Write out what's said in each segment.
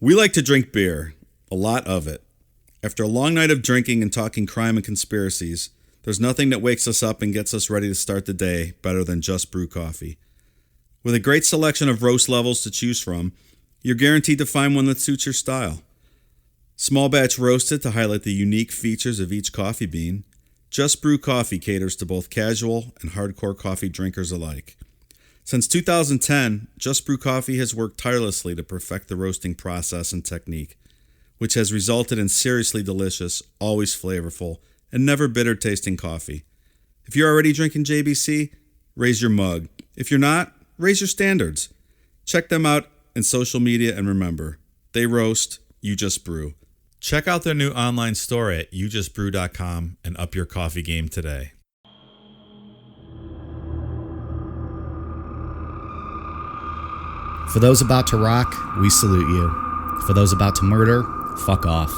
We like to drink beer, a lot of it. After a long night of drinking and talking crime and conspiracies, there's nothing that wakes us up and gets us ready to start the day better than Just Brew coffee. With a great selection of roast levels to choose from, you're guaranteed to find one that suits your style. Small batch roasted to highlight the unique features of each coffee bean, Just Brew coffee caters to both casual and hardcore coffee drinkers alike. Since 2010, Just Brew Coffee has worked tirelessly to perfect the roasting process and technique, which has resulted in seriously delicious, always flavorful, and never bitter tasting coffee. If you're already drinking JBC, raise your mug. If you're not, raise your standards. Check them out in social media and remember, they roast, you just brew. Check out their new online store at youjustbrew.com and up your coffee game today. For those about to rock, we salute you. For those about to murder, fuck off.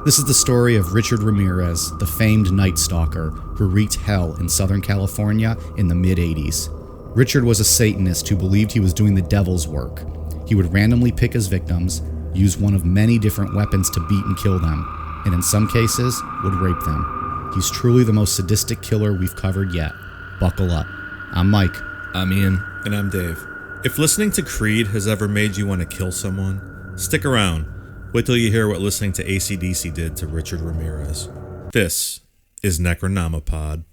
This is the story of Richard Ramirez, the famed Night Stalker, who wreaked hell in Southern California in the mid-'80s. Richard was a Satanist who believed he was doing the devil's work. He would randomly pick his victims, use one of many different weapons to beat and kill them, and in some cases, would rape them. He's truly the most sadistic killer we've covered yet. Buckle up. I'm Mike. I'm Ian. And I'm Dave. If listening to Creed has ever made you want to kill someone, stick around. Wait till you hear what listening to AC/DC did to Richard Ramirez. This is Necronomipod.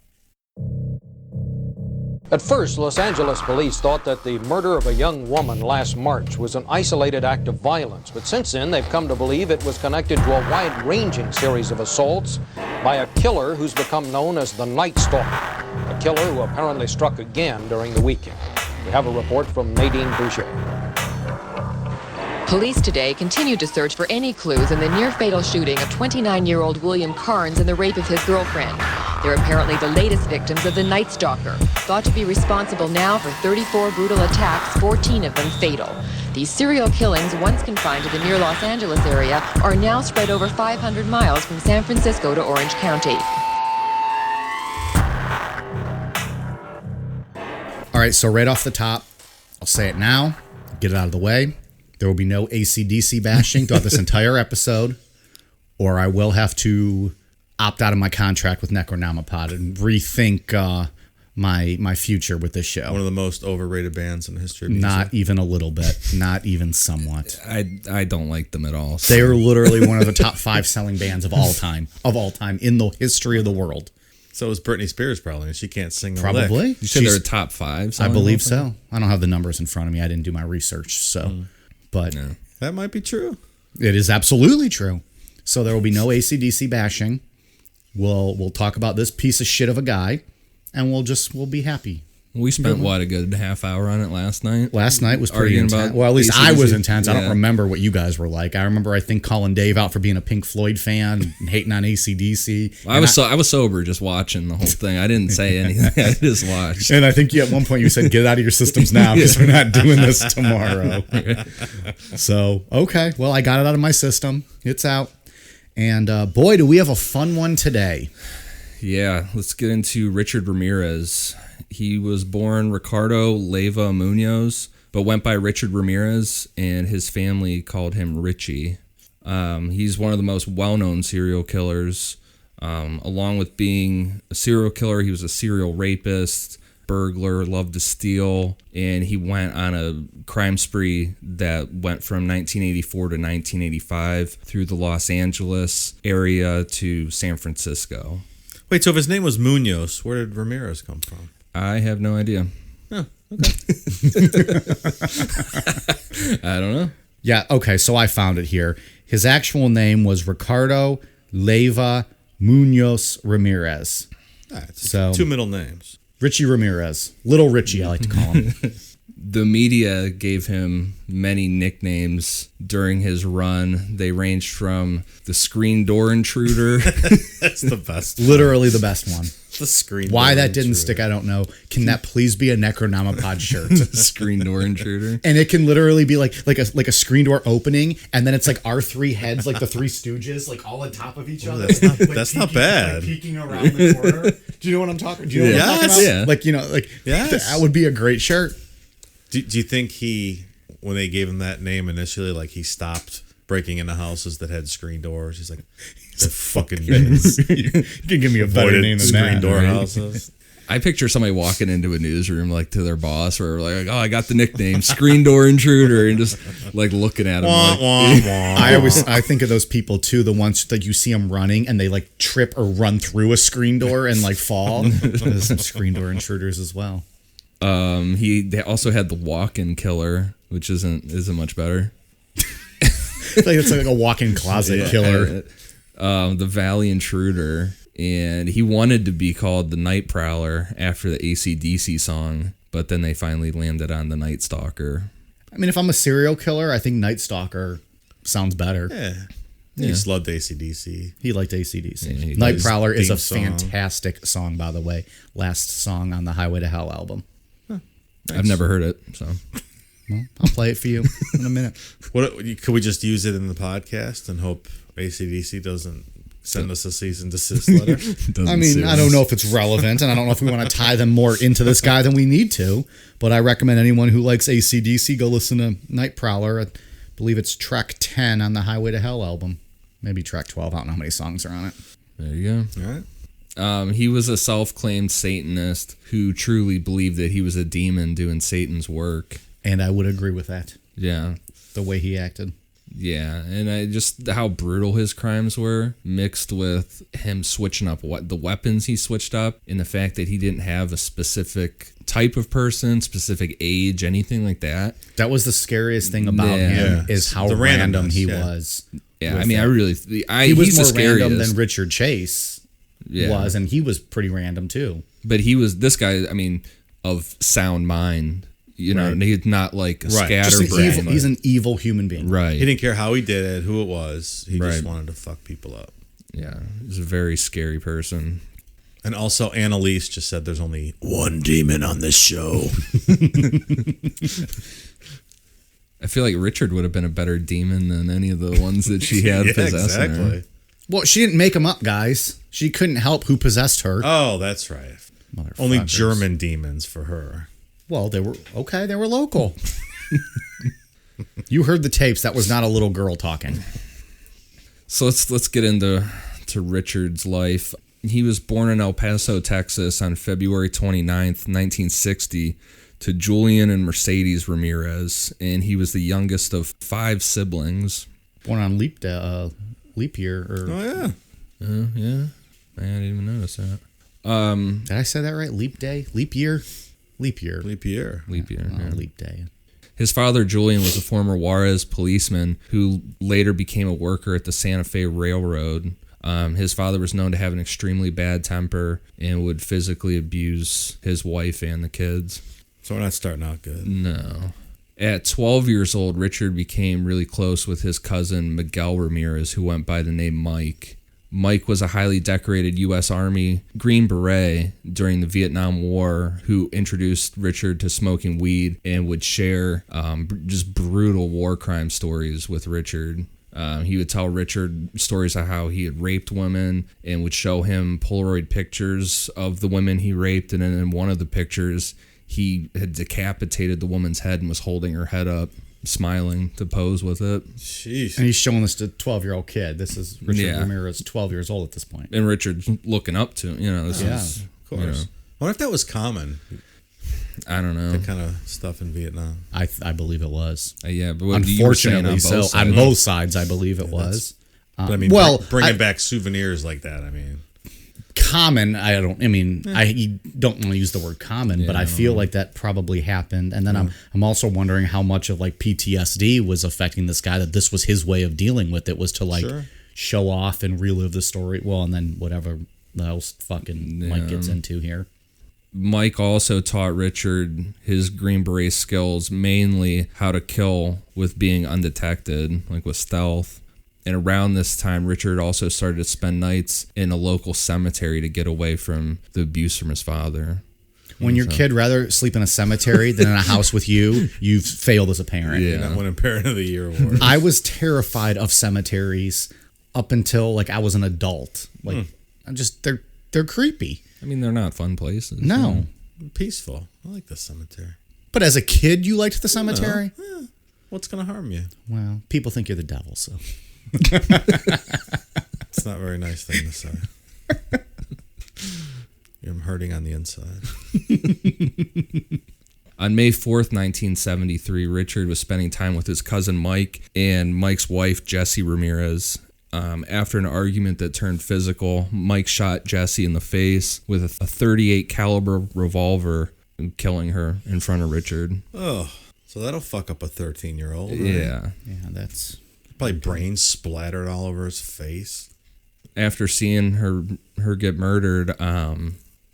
At first, Los Angeles police thought that the murder of a young woman last March was an isolated act of violence, but since then they've come to believe it was connected to a wide-ranging series of assaults by a killer who's become known as the Night Stalker, a killer who apparently struck again during the weekend. We have a report from Nadine Boucher. Police today continue to search for any clues in the near-fatal shooting of 29-year-old William Carnes and the rape of his girlfriend. They're apparently the latest victims of the Night Stalker, thought to be responsible now for 34 brutal attacks, 14 of them fatal. These serial killings, once confined to the near Los Angeles area, are now spread over 500 miles from San Francisco to Orange County. All right, so right off the top, I'll say it now, get it out of the way. There will be no AC/DC bashing throughout this entire episode, or I will have to opt out of my contract with Necronomipod and rethink my future with this show. One of the most overrated bands in the history of music. Not even a little bit, not even somewhat. I don't like them at all. They are literally one of the top 5 selling bands of all time in the history of the world. So is Britney Spears probably. She can't sing a Probably. lick. You said they're top 5? I believe so. I don't have the numbers in front of me. I didn't do my research, so. But No. That might be true. It is absolutely true. So there will be no AC/DC bashing. We'll talk about this piece of shit of a guy, and we'll be happy. We spent, a good half hour on it last night? Last night was pretty Arguing intense. about Well, at least AC/DC. I was intense. I Yeah. don't remember what you guys were like. I remember, I think, calling Dave out for being a Pink Floyd fan and hating on AC/DC. I was sober just watching the whole thing. I didn't say anything. I just watched. And I think at one point you said, get it out of your systems now because we're not doing this tomorrow. So, okay. Well, I got it out of my system. It's out. And boy, do we have a fun one today. Yeah, let's get into Richard Ramirez. He was born Ricardo Leyva Munoz, but went by Richard Ramirez, and his family called him Richie. He's one of the most well-known serial killers. Along with being a serial killer, he was a serial rapist, burglar, loved to steal, and he went on a crime spree that went from 1984 to 1985 through the Los Angeles area to San Francisco. Wait, so if his name was Munoz, where did Ramirez come from? I have no idea. Oh, okay. I don't know. Yeah, okay, so I found it here. His actual name was Ricardo Leyva Munoz Ramirez. So 2 middle names. Richie Ramirez. Little Richie, I like to call him. The media gave him many nicknames during his run. They ranged from the screen door intruder. That's the best. Literally the best one. The screen door Why that didn't intruder. stick, I don't know. Can that please be a Necronomipod shirt? Screen door intruder. And it can literally be like a screen door opening, and then it's like our 3 heads, like the 3 Stooges, like all on top of each other. That's not bad. Like peeking around the corner. Do you know what I'm talking? Do you know what I'm talking about? Yeah. Like Yes. that would be a great shirt. Do you think when they gave him that name initially, like he stopped breaking into houses that had screen doors. He's like, the fucking names. You can give me a better name than screen that. door Right? houses. I picture somebody walking into a newsroom like to their boss or like, oh, I got the nickname Screen Door Intruder, and just like looking at him. Wah, Like, wah, wah. I think of those people too, the ones that you see them running and they like trip or run through a screen door and like fall. There's some screen door intruders as well. they also had the walk-in killer, which isn't much better. It's like a walk-in closet killer. The Valley Intruder, and he wanted to be called the Night Prowler after the AC/DC song, but then they finally landed on the Night Stalker. I mean, if I'm a serial killer, I think Night Stalker sounds better. Yeah. He just loved AC/DC. He liked AC/DC. Yeah, he Night does. Prowler is a Theme song. fantastic song, by the way. Last song on the Highway to Hell album. I've never heard it, so Well, I'll play it for you in a minute. Could we just use it in the podcast and hope AC/DC doesn't send us a cease and desist letter? I mean, I don't know if it's relevant, and I don't know if we want to tie them more into this guy than we need to, but I recommend anyone who likes AC/DC go listen to Night Prowler. I believe it's track 10 on the Highway to Hell album. Maybe track 12. I don't know how many songs are on it. there you go. All right. He was a self-claimed Satanist who truly believed that he was a demon doing Satan's work. And I would agree with that, Yeah. the way he acted. Yeah, and just how brutal his crimes were, mixed with him switching up the weapons he switched up, and the fact that he didn't have a specific type of person, specific age, anything like that. That was the scariest thing about him, is how The random randomness, he yeah. was. Yeah, with I mean, it. he's He was the more random scariest. than Richard Chase was, and he was pretty random too. But this guy, I mean, of sound mind. You know, Right. he's not like a Right. Just an scatterbrain. evil, he's an evil human being. Right. He didn't care how he did it, who it was. He just Right. wanted to fuck people up. Yeah, he's a very scary person. And also, Annalise just said there's only one demon on this show. I feel like Richard would have been a better demon than any of the ones that she had Yeah, possessing her. exactly. Well, she didn't make him up, guys. She couldn't help who possessed her. Oh, that's right. Only Motherfuckers. German demons for her. Well, they were okay. They were local. You heard the tapes. That was not a little girl talking. So let's get into Richard's life. He was born in El Paso, Texas on February 29th, 1960 to Julian and Mercedes Ramirez, and he was the youngest of 5 siblings. Born on leap year. Or Oh, yeah. Yeah, I didn't even notice that. did I say that right? Leap day? Leap year? Leap year. Leap year. Leap year. Oh, Yeah. leap day. His father, Julian, was a former Juarez policeman who later became a worker at the Santa Fe Railroad. His father was known to have an extremely bad temper and would physically abuse his wife and the kids. So we're not starting out good. No. At 12 years old, Richard became really close with his cousin, Miguel Ramirez, who went by the name Mike. Mike was a highly decorated U.S. Army Green Beret during the Vietnam War who introduced Richard to smoking weed and would share just brutal war crime stories with Richard. He would tell Richard stories of how he had raped women and would show him Polaroid pictures of the women he raped. And then in one of the pictures, he had decapitated the woman's head and was holding her head up, smiling to pose with it. Jeez. And he's showing this to a 12-year-old kid. This is Richard Yeah. Ramirez, 12 years old at this point. And Richard's looking up to him. You know, this Yeah. is, Of course. you know, I wonder if that was common, I don't know. that kind of stuff in Vietnam. I believe it was. Yeah, but what you were saying Unfortunately, on both so on sides. both sides, I believe it was. But I mean, well, bringing I- back souvenirs like that, I mean. Common, I don't want to use the word common, but I feel like that probably happened. And then I'm also wondering how much of like PTSD was affecting this guy, that this was his way of dealing with it, was to like Sure. show off and relive the story. Well, and then whatever else fucking Mike gets into here. Mike also taught Richard his Green Beret skills, mainly how to kill with being undetected, like with stealth. And around this time, Richard also started to spend nights in a local cemetery to get away from the abuse from his father. When your kid rather sleep in a cemetery than in a house with you, you've failed as a parent. Yeah. Not winning Parent of the Year award. I was terrified of cemeteries up until like I was an adult. Like I'm just they're creepy. I mean, they're not fun places. No. Peaceful. I like the cemetery. But as a kid you liked the cemetery? What's going to harm you? Well, people think you're the devil, so. It's not a very nice thing to say. I'm hurting on the inside. On May 4th, 1973, Richard was spending time with his cousin Mike and Mike's wife, Jessie Ramirez. After an argument that turned physical, Mike shot Jessie in the face with a .38 caliber revolver, killing her in front of Richard. Oh, so that'll fuck up a 13-year-old. Right? Yeah. Yeah, that's... Probably brains splattered all over his face. After seeing her get murdered,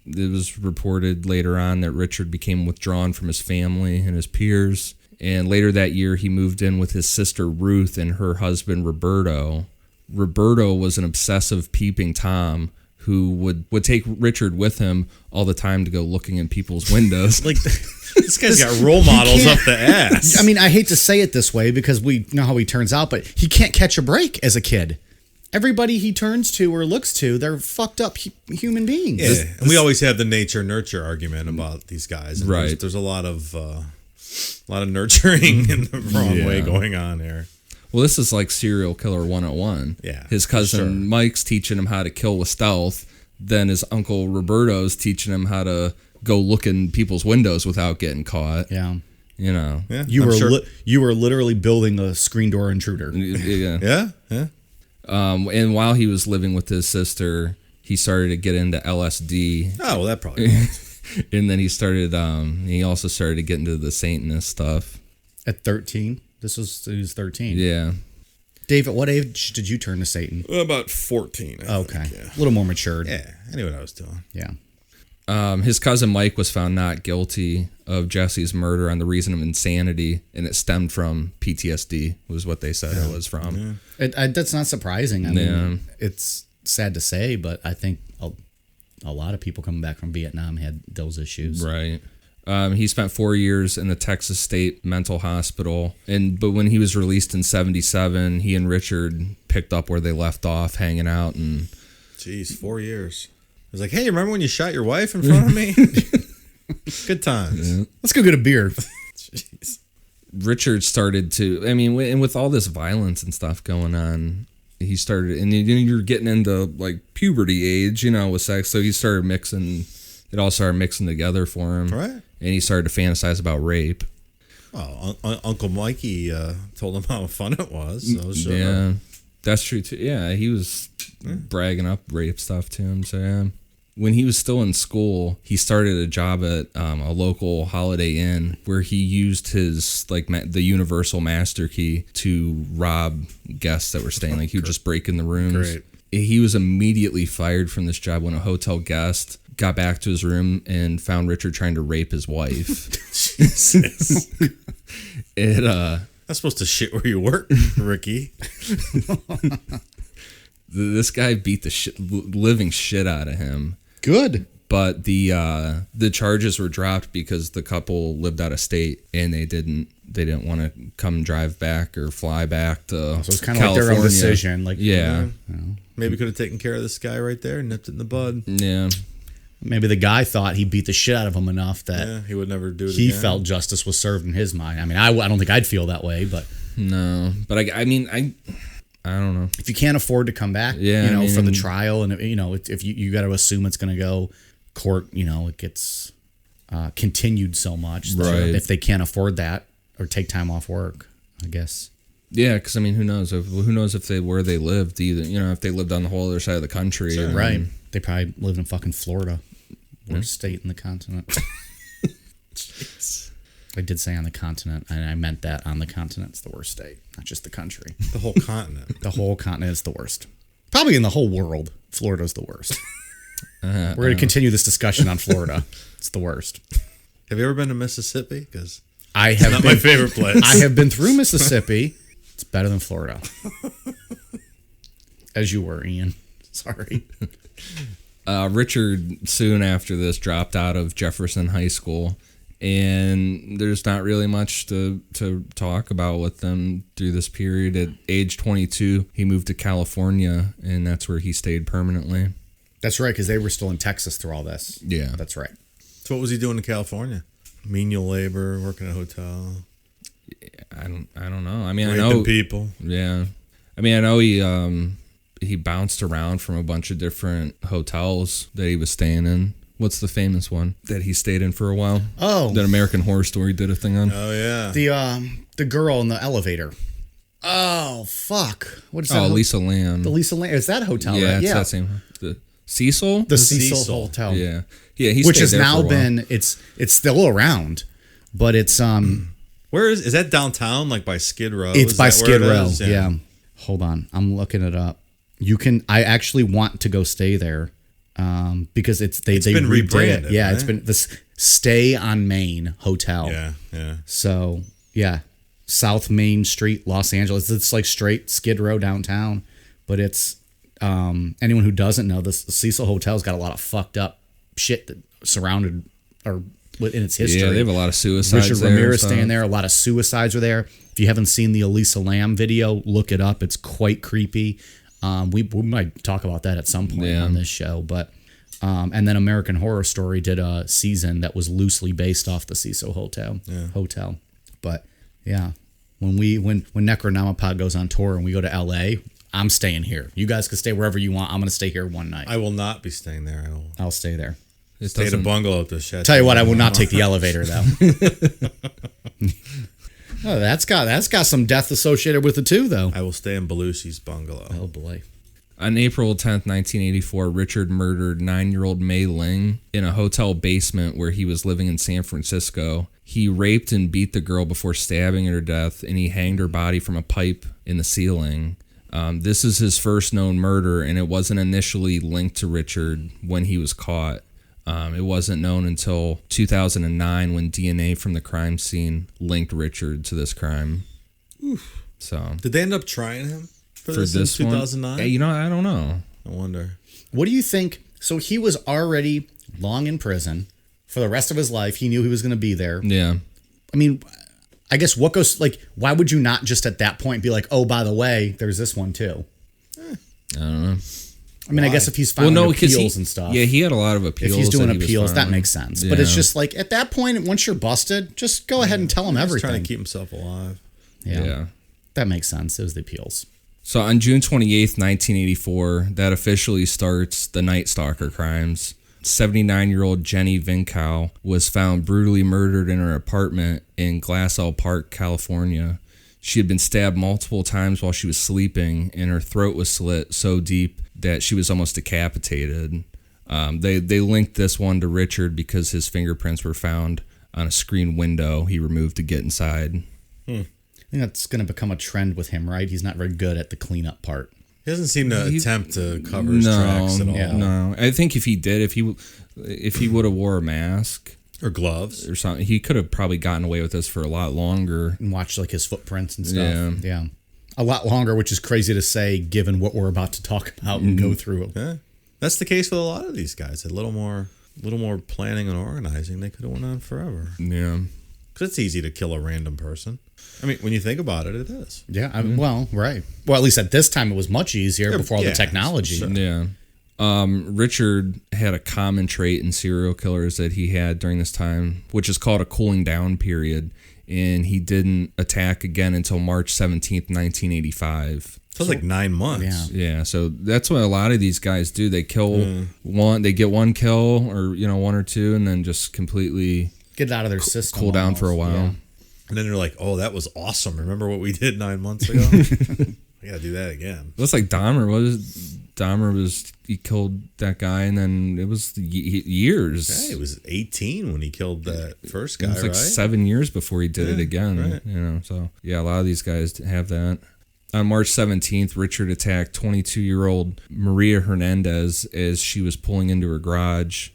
it was reported later on that Richard became withdrawn from his family and his peers. And later that year, he moved in with his sister Ruth and her husband Roberto. Roberto was an obsessive peeping Tom who would take Richard with him all the time to go looking in people's windows. Like, This guy's got role models up the ass. I mean, I hate to say it this way because we know how he turns out, but he can't catch a break as a kid. Everybody he turns to or looks to, they're fucked up human beings. Yeah, and we always have the nature-nurture argument about these guys. And Right. There's a lot of nurturing in the wrong way going on here. Well, this is like Serial Killer 101. Yeah, His cousin sure. Mike's teaching him how to kill with stealth. Then his uncle Roberto's teaching him how to go look in people's windows without getting caught. Yeah. You know. Yeah, You I'm were sure. you were literally building a screen door intruder. Yeah. Yeah. And while he was living with his sister, he started to get into LSD. Oh, well, that probably helped. And then he started, he also started to get into the Satanist stuff. At 13? He was 13. Yeah. Dave, at what age did you turn to Satan? About 14. I Okay. think, yeah. A little more matured. Yeah, I knew what I was doing. Yeah. His cousin Mike was found not guilty of Jesse's murder on the reason of insanity, and it stemmed from PTSD, was what they said it was from. That's not surprising. I mean, it's sad to say, but I think a lot of people coming back from Vietnam had those issues. Right. He spent 4 years in the Texas State Mental Hospital, but when he was released in '77, he and Richard picked up where they left off, hanging out. And Jeez, 4 years. I was like, hey, remember when you shot your wife in front of me? Good times. Let's go get a beer. Jeez. Richard started to, I mean, and with all this violence and stuff going on, he started, and you're getting into like puberty age, with sex, so he started mixing. It all started mixing together for him, Right. And he started to fantasize about rape. Oh, Uncle Mikey told him how fun it was. So sure. Yeah, that's true too. Yeah, he was bragging up rape stuff to him. So yeah. When he was still in school, he started a job at a local Holiday Inn where he used his the universal master key to rob guests that were staying. Like he would just break in the rooms. Great. He was immediately fired from this job when a hotel guest got back to his room and found Richard trying to rape his wife. Jesus. That's supposed to shit where you work, Ricky. This guy beat the living shit out of him. Good. But the charges were dropped because the couple lived out of state and they didn't want to come drive back or fly back to So it's kind of like their own decision. Like, yeah. Maybe could have taken care of this guy right there, nipped it in the bud. Yeah. Maybe the guy thought he beat the shit out of him enough that he would never do it he again. felt justice was served in his mind. I mean, I don't think I'd feel that way, but No. But I mean, I don't know. if you can't afford to come back, Yeah, for the trial, and if you got to assume it's going to go court, it gets continued so much that Right. if they can't afford that or take time off work, I guess. Yeah, because I mean, who knows? Who knows if where they lived either? If they lived on the whole other side of the country, Sure. Right. They probably lived in fucking Florida, worst state in the continent. I did say on the continent, and I meant that on the continent's the worst state, not just the country. The whole continent. The whole continent is the worst. Probably in the whole world, Florida's the worst. We're going to continue this discussion on Florida. It's the worst. Have you ever been to Mississippi? Because I have not been, my favorite place. I have been through Mississippi. It's better than Florida. As you were, Ian. Sorry. Richard soon after this dropped out of Jefferson High School, and there's not really much to talk about with them through this period. At age 22, he moved to California, and that's where he stayed permanently. That's right, because they were still in Texas through all this. Yeah. That's right. So what was he doing in California? Menial labor, working at a hotel. I don't know. I mean, I Raping know people. Yeah, I mean, I know he bounced around from a bunch of different hotels that he was staying in. What's the famous one that he stayed in for a while? Oh, that American Horror Story did a thing on. Oh yeah, the girl in the elevator. Oh fuck! What is that? Oh, Lisa Lamb. The Lisa Lamb. Is that a hotel? Yeah, right? it's that same. The Cecil. The Cecil Cecil. Hotel. Yeah, yeah. He Which stayed has there now for a while. been it's still around, but it's where is that downtown? Like by Skid Row? it's Is by that where Skid it Row. is? Yeah. Hold on, I'm looking it up. I actually want to go stay there, because they been redid rebranded, it. Yeah, right? it's been this Stay on Main Hotel. Yeah. So yeah, South Main Street, Los Angeles. It's like straight Skid Row downtown, but it's anyone who doesn't know, the Cecil Hotel's got a lot of fucked up shit that surrounded or in its history. Yeah, they have a lot of suicides. Richard there and Ramirez stuff. staying there. A lot of suicides were there. If you haven't seen the Elisa Lamb video, look it up. It's quite creepy. We might talk about that at some point on this show, but. And then American Horror Story did a season that was loosely based off the Cecil Hotel. But yeah, when Necronomipod goes on tour and we go to LA, I'm staying here. You guys can stay wherever you want. I'm going to stay here one night. I will not be staying there. I'll stay there. It Stay at a doesn't- bungalow at the chateau. Tell you what, I will not take the elevator though. Oh, that's got some death associated with it too, though. I will stay in Belushi's bungalow. Oh boy. On April 10th, 1984, Richard murdered 9-year-old Mei Ling in a hotel basement where he was living in San Francisco. He raped and beat the girl before stabbing her to death, and he hanged her body from a pipe in the ceiling. This is his first known murder, and it wasn't initially linked to Richard when he was caught. It wasn't known until 2009 when DNA from the crime scene linked Richard to this crime. Oof. So Did they end up trying him for for this in 2009? one, I don't know. I wonder. What do you think? So he was already long in prison for the rest of his life. He knew he was going to be there. Yeah. I mean, I guess what goes like, why would you not just at that point be like, oh, by the way, there's this one too? I don't know. I mean, I guess if he's filing because appeals and stuff. Yeah, he had a lot of appeals. If he's doing that he was appeals, that filing. makes sense. But it's Yeah. just like at that point, once you're busted, just go ahead and tell him He's everything. trying to keep himself alive. Yeah. That makes sense. It was the appeals. So on June 28th, 1984, that officially starts the Night Stalker crimes. 79-year-old Jenny Vinkow was found brutally murdered in her apartment in Glassell Park, California. She had been stabbed multiple times while she was sleeping, and her throat was slit so deep that she was almost decapitated. They linked this one to Richard because his fingerprints were found on a screen window he removed to get inside. I think that's going to become a trend with him, right? He's not very good at the cleanup part. He doesn't seem to attempt to cover his tracks at all. Yeah. No, I think if he did, if he would have wore a mask Or gloves. or something, he could have probably gotten away with this for a lot longer. And watch like his footprints and stuff. Yeah. Yeah. A lot longer, which is crazy to say given what we're about to talk about and go through. Yeah. That's the case with a lot of these guys. A little more planning and organizing. They could have went on forever. Yeah. Because it's easy to kill a random person. I mean, when you think about it, it is. Yeah. Well, right. Well, at least at this time it was much easier before all the yeah, technology. sure. Yeah. Richard had a common trait in serial killers that he had during this time, which is called a cooling down period. And he didn't attack again until March 17th, 1985. So it's like 9 months. Yeah. Yeah, so that's what a lot of these guys do. They kill one, they get one kill or, one or two, and then just completely Get it out of their system. cool down for a almost. while. Yeah. And then they're like, oh, that was awesome. Remember what we did 9 months ago? I got to do that again. That's like Dahmer. He killed that guy, and then it was years. Yeah, he was 18 when he killed that first guy, It was like right? 7 years before he did it again. right. So yeah, a lot of these guys have that. On March 17th, Richard attacked 22-year-old Maria Hernandez as she was pulling into her garage.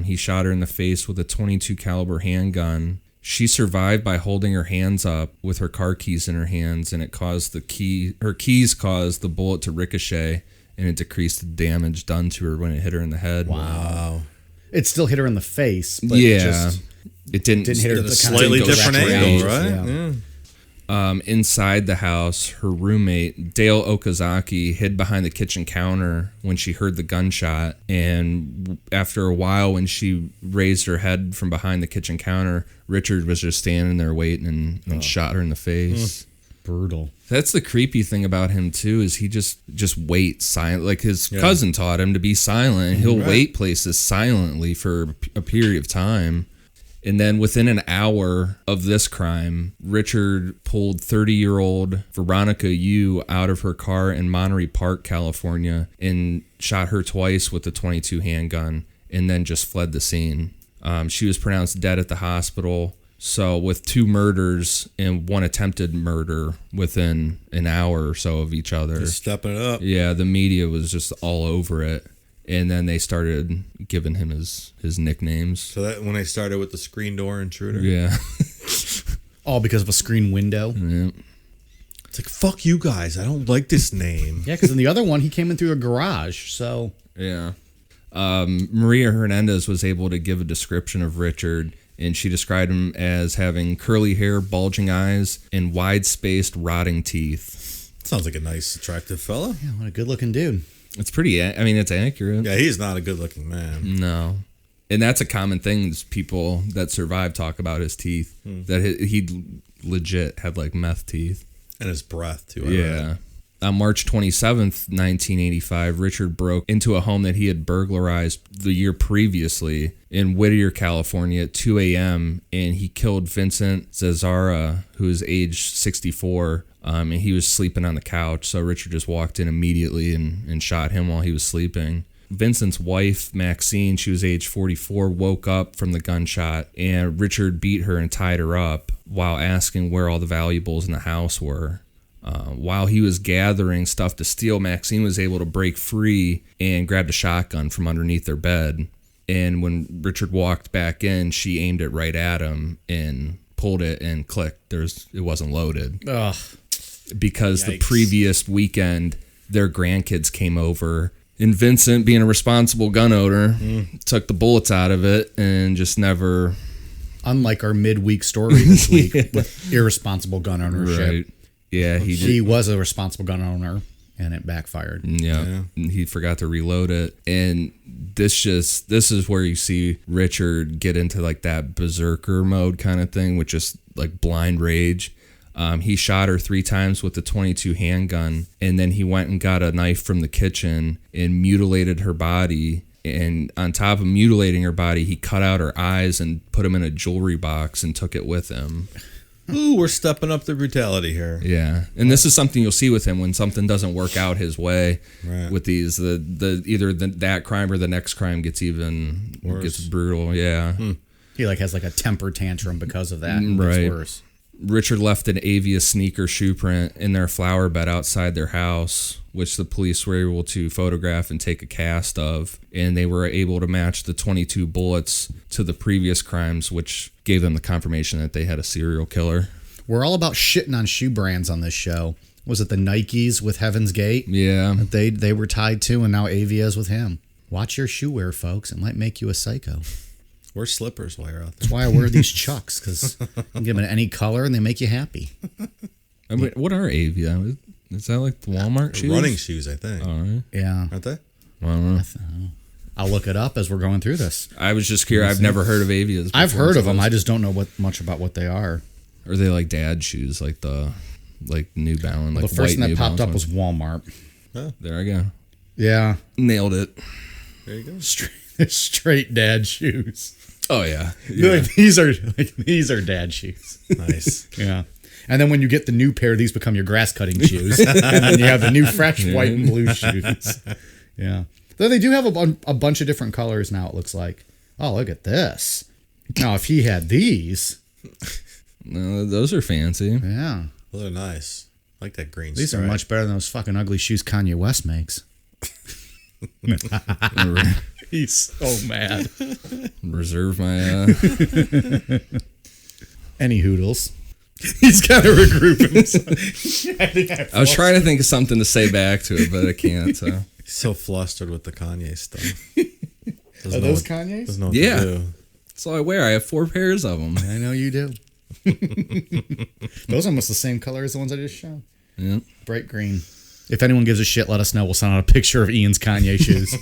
He shot her in the face with a .22 caliber handgun. She survived by holding her hands up with her car keys in her hands, and it caused her keys caused the bullet to ricochet, and it decreased the damage done to her when it hit her in the head. Wow. It still hit her in the face, but Yeah. just It didn't hit her At at a the slightly kind of different direct angle, range, right? yeah. Inside the house, her roommate, Dale Okazaki, hid behind the kitchen counter when she heard the gunshot. And after a while, when she raised her head from behind the kitchen counter, Richard was just standing there waiting and shot her in the face. Brutal. That's the creepy thing about him, too, is he just waits silent. Like his cousin taught him to be silent. He'll wait places silently for a period of time. And then within an hour of this crime, Richard pulled 30-year-old Veronica Yu out of her car in Monterey Park, California, and shot her twice with a .22 handgun, and then just fled the scene. She was pronounced dead at the hospital. So with 2 murders and 1 attempted murder within an hour or so of each other. Just stepping it up. Yeah, the media was just all over it. And then they started giving him his nicknames. So that when they started with the screen door intruder. Yeah. All because of a screen window. Yeah. It's like, fuck you guys. I don't like this name. Yeah, because in the other one, he came in through a garage. So Yeah. Maria Hernandez was able to give a description of Richard, and she described him as having curly hair, bulging eyes, and wide-spaced, rotting teeth. Sounds like a nice, attractive fella. yeah, what a good-looking dude. It's pretty, it's accurate. Yeah, he's not a good-looking man. No. And that's a common thing is people that survive talk about his teeth. That he legit had like meth teeth. And his breath, too. Yeah. On March 27th, 1985, Richard broke into a home that he had burglarized the year previously in Whittier, California at 2 a.m. And he killed Vincent Zazzara, who is age 64. And he was sleeping on the couch. So Richard just walked in immediately and shot him while he was sleeping. Vincent's wife, Maxine, she was age 44, woke up from the gunshot. And Richard beat her and tied her up while asking where all the valuables in the house were. While he was gathering stuff to steal, Maxine was able to break free and grabbed a shotgun from underneath their bed. And when Richard walked back in, she aimed it right at him and pulled it and clicked. It wasn't loaded. Ugh. Because Yikes. the previous weekend, their grandkids came over. And Vincent, being a responsible gun owner, took the bullets out of it and just never... Unlike our midweek story this week with irresponsible gun ownership. Right. Yeah, He was a responsible gun owner, and it backfired. Yeah. He forgot to reload it. And this is where you see Richard get into like that berserker mode kind of thing, which is like blind rage. He shot her 3 times with the .22 handgun, and then he went and got a knife from the kitchen and mutilated her body. And on top of mutilating her body, he cut out her eyes and put them in a jewelry box and took it with him. Ooh, we're stepping up the brutality here. Yeah, and this is something you'll see with him when something doesn't work out his way. Right. With these, that crime or the next crime gets even Worse. gets brutal. Yeah, He has a temper tantrum because of that. Right. It's worse. Richard left an Avia sneaker shoe print in their flower bed outside their house, which the police were able to photograph and take a cast of, and they were able to match the 22 bullets to the previous crimes, which gave them the confirmation that they had a serial killer. We're all about shitting on shoe brands on this show. Was it the Nikes with Heaven's Gate? Yeah. that they were tied to, and now Avia's with him. Watch your shoe wear, folks. It might make you a psycho. Wear slippers while you're out there. That's why I wear these Chucks, because you can give them any color and they make you happy. I mean, what are Avia? Is that like the Walmart shoes? Running shoes, I think. All right. Yeah. Aren't they? I don't know. I'll look it up as we're going through this. I was just curious. I've never heard of Avias before. I've heard of them. I just don't know much about what they are. Are they like dad shoes, like New Balance? Like The first white thing New that popped up Balance was Walmart. There I go. Yeah. Nailed it. There you go. Straight dad shoes. Oh yeah. These are dad shoes. Nice. Yeah. And then when you get the new pair, these become your grass cutting shoes. And then you have the new fresh white and blue shoes. Yeah. Though they do have a bunch of different colors now, it looks like. Oh, look at this. Now, if he had these. No, those are fancy. Yeah. Those are nice. I like that green These stripe. are much better than those fucking ugly shoes Kanye West makes. He's so mad. Reserve my. Any hoodles. He's got to regroup himself. I was trying to think of something to say back to it, but I can't. So. He's so flustered with the Kanye stuff. Are those Kanye's? Doesn't know what Yeah. to do. That's all I wear. I have 4 pairs of them. I know you do. Those are almost the same color as the ones I just showed. Yeah. Bright green. If anyone gives a shit, let us know. We'll send out a picture of Ian's Kanye shoes.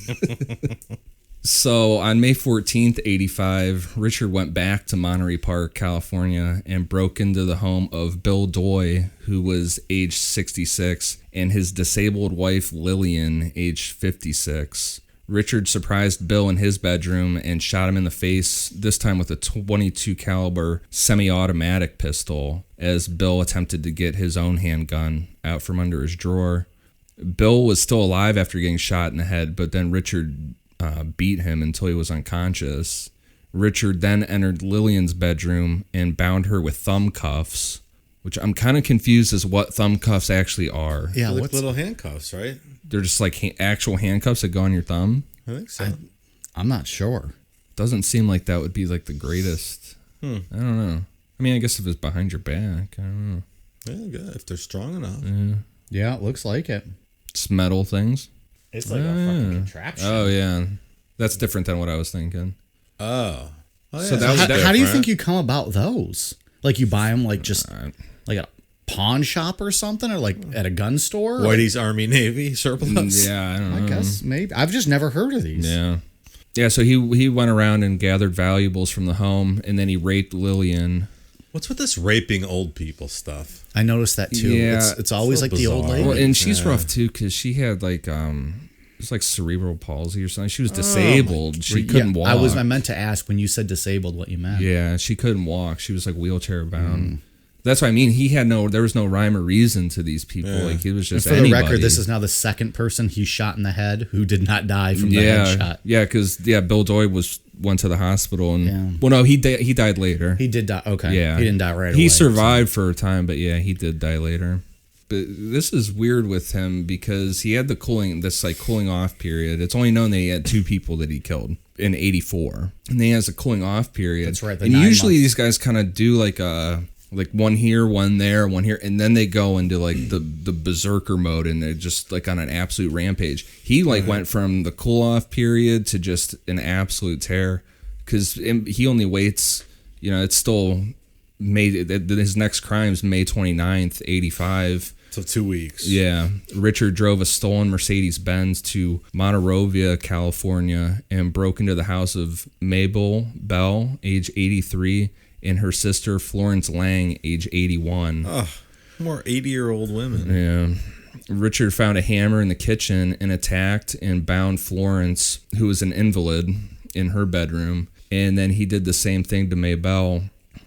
So on May 14th, 85, Richard went back to Monterey Park, California, and broke into the home of Bill Doy, who was age 66, and his disabled wife, Lillian, age 56. Richard surprised Bill in his bedroom and shot him in the face, this time with a .22 caliber semi-automatic pistol, as Bill attempted to get his own handgun out from under his drawer. Bill was still alive after getting shot in the head, but then Richard beat him until he was unconscious. Richard then entered Lillian's bedroom and bound her with thumb cuffs, which I'm kind of confused as what thumb cuffs actually are. Yeah, Like what's little handcuffs, right? They're just like actual handcuffs that go on your thumb. I think so. I'm not sure. Doesn't seem like that would be like the greatest. I don't know. I mean, I guess if it's behind your back, I don't know. Yeah, good. If they're strong enough. Yeah, it looks like it. It's metal things. It's like a fucking contraption. Oh yeah, that's different than what I was thinking. Oh. Oh, yeah. So that was How do you different. think you come about those? Like you buy them like just like at a pawn shop or something, or like at a gun store? Whitey's Army Navy surplus? Yeah, I don't know. I guess maybe. I've just never heard of these. Yeah. So he went around and gathered valuables from the home, and then he raped Lillian. What's with this raping old people stuff? I noticed that too. Yeah, it's always so like the old bizarre. lady. Well, and she's rough too because she had like it's like cerebral palsy or something. She was disabled. She couldn't walk. I meant to ask when you said disabled what you meant. Yeah, she couldn't walk. She was like wheelchair bound. That's what I mean. There was no rime or reason to these people. Like it was just For anybody. the record, this is now the second person he shot in the head who did not die from the headshot. Yeah, because Bill Doy went to the hospital and Yeah. well, no, he died later. He did die. Okay. Yeah, He didn't die right away. He survived for a time, but yeah, he did die later. But this is weird with him because he had this cooling off period. It's only known that he had 2 people that he killed in 84, and then he has a cooling off period. That's right, the And 9 usually months. these guys kind of do like one here, one there, one here, and then they go into like the berserker mode, and they're just like on an absolute rampage. He went from the cool off period to just an absolute tear because he only waits. It's still his next crime's May 29th, 85. So 2 weeks. Yeah. Richard drove a stolen Mercedes-Benz to Monrovia, California, and broke into the house of Mabel Bell, age 83, and her sister Florence Lang, age 81. Oh, more 80-year-old women. Yeah. Richard found a hammer in the kitchen and attacked and bound Florence, who was an invalid, in her bedroom. And then he did the same thing to Mabel.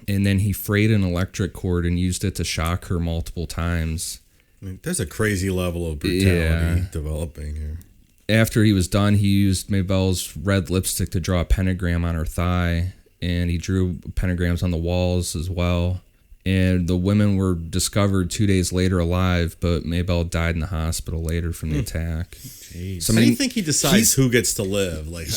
And then he frayed an electric cord and used it to shock her multiple times. I mean, there's a crazy level of brutality developing here. After he was done, he used Mabel's red lipstick to draw a pentagram on her thigh, and he drew pentagrams on the walls as well. And the women were discovered 2 days later alive, but Mabel died in the hospital later from the attack. Jeez. So, How do you think he decides who gets to live? Like,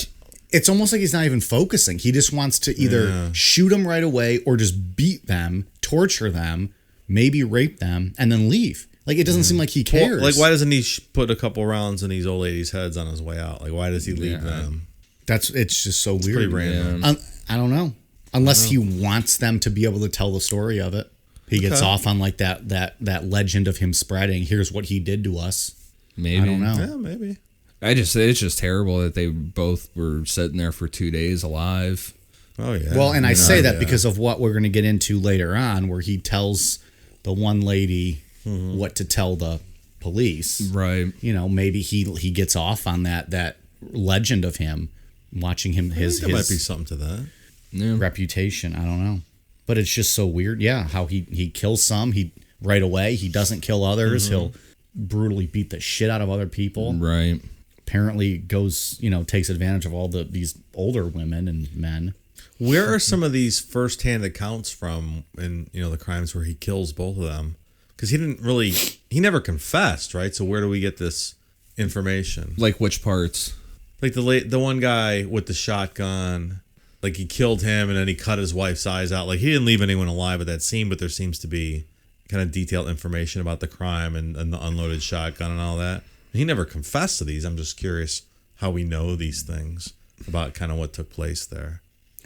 It's almost like he's not even focusing. He just wants to either shoot them right away or just beat them, torture them, maybe rape them, and then leave. Like, it doesn't seem like he cares. like, why doesn't he put a couple rounds in these old ladies' heads on his way out? Like, why does he leave them? It's just so weird. Pretty random. I don't know. Unless he wants them to be able to tell the story of it. He gets off on like that legend of him spreading. Here's what he did to us. Maybe. I don't know. Yeah, maybe. It's just terrible that they both were sitting there for 2 days alive. Oh, yeah. Well, and I say that yeah. because of what we're going to get into later on, where he tells the one lady what to tell the police. Right. Maybe he gets off on that legend of him, watching him I think there might be something to that. Yeah. reputation. I don't know, but it's just so weird. Yeah, how he kills some, he right away. He doesn't kill others. He'll brutally beat the shit out of other people. Right. Apparently goes, takes advantage of all these older women and men. Where are some of these first-hand accounts from in, the crimes where he kills both of them? Because he never confessed, right? So where do we get this information? Like which parts? Like the one guy with the shotgun, like he killed him and then he cut his wife's eyes out. Like he didn't leave anyone alive at that scene, but there seems to be kind of detailed information about the crime and the unloaded shotgun and all that. He never confessed to these. I'm just curious how we know these things about kind of what took place there.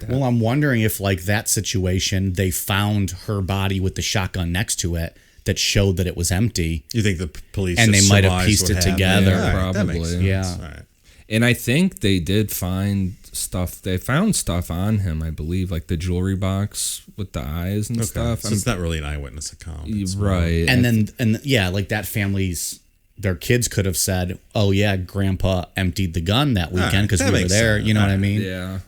Well, I'm wondering if, like that situation, they found her body with the shotgun next to it that showed that it was empty. You think the police And just they might have surmised pieced what it happened? together. Yeah, Probably. That makes sense. Yeah. All right. And I think they did find stuff. They found stuff on him, I believe, like the jewelry box with the eyes and stuff. So it's not really an eyewitness account. It's Right. And yeah, like that family's, their kids could have said, "Oh yeah, Grandpa emptied the gun that weekend because that we were makes there." sense. You know what I mean? Yeah.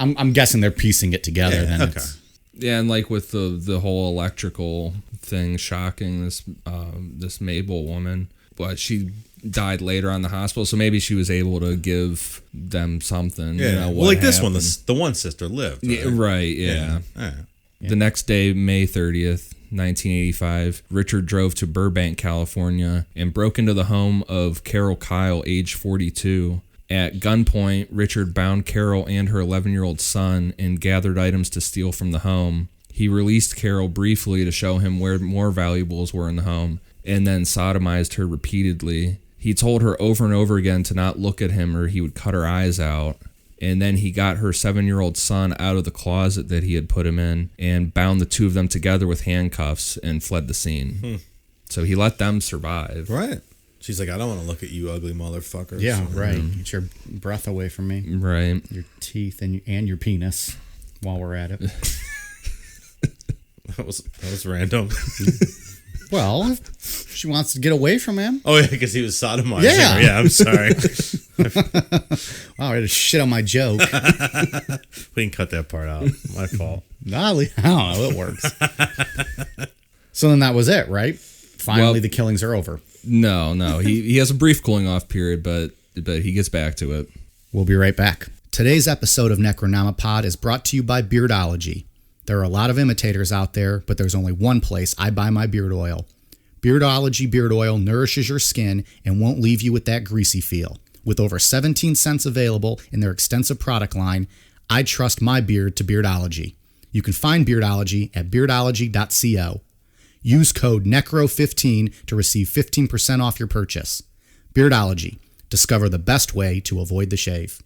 I'm guessing they're piecing it together. Yeah, Then okay. it's, Yeah, and like with the whole electrical thing, shocking this Mabel woman, but she died later on the hospital, so maybe she was able to give them something. Yeah. You know, Well, like this one, happened. the one sister lived. Right. Yeah, right. Yeah. All right. The next day, May 30th, 1985, Richard drove to Burbank, California, and broke into the home of Carol Kyle, age 42. At gunpoint, Richard bound Carol and her 11-year-old son and gathered items to steal from the home. He released Carol briefly to show him where more valuables were in the home, and then sodomized her repeatedly. He told her over and over again to not look at him or he would cut her eyes out. And then he got her 7-year-old son out of the closet that he had put him in and bound the two of them together with handcuffs and fled the scene. So he let them survive. Right. She's like, I don't want to look at you, ugly motherfucker. yeah, right. Get your breath away from me. Right. Your teeth and your penis. While we're at it. That was random. Well, she wants to get away from him. Oh yeah, because he was sodomizing Yeah. her. Yeah, I'm sorry. Wow, I had to shit on my joke. We can cut that part out. My fault. I don't know. It works. So then that was it, right? Finally, Well- the killings are over. No. He has a brief cooling off period, but he gets back to it. We'll be right back. Today's episode of Necronomipod is brought to you by Beardology. There are a lot of imitators out there, but there's only one place I buy my beard oil. Beardology beard oil nourishes your skin and won't leave you with that greasy feel. With over 17 cents available in their extensive product line, I trust my beard to Beardology. You can find Beardology at beardology.co. Use code NECRO15 to receive 15% off your purchase. Beardology. Discover the best way to avoid the shave.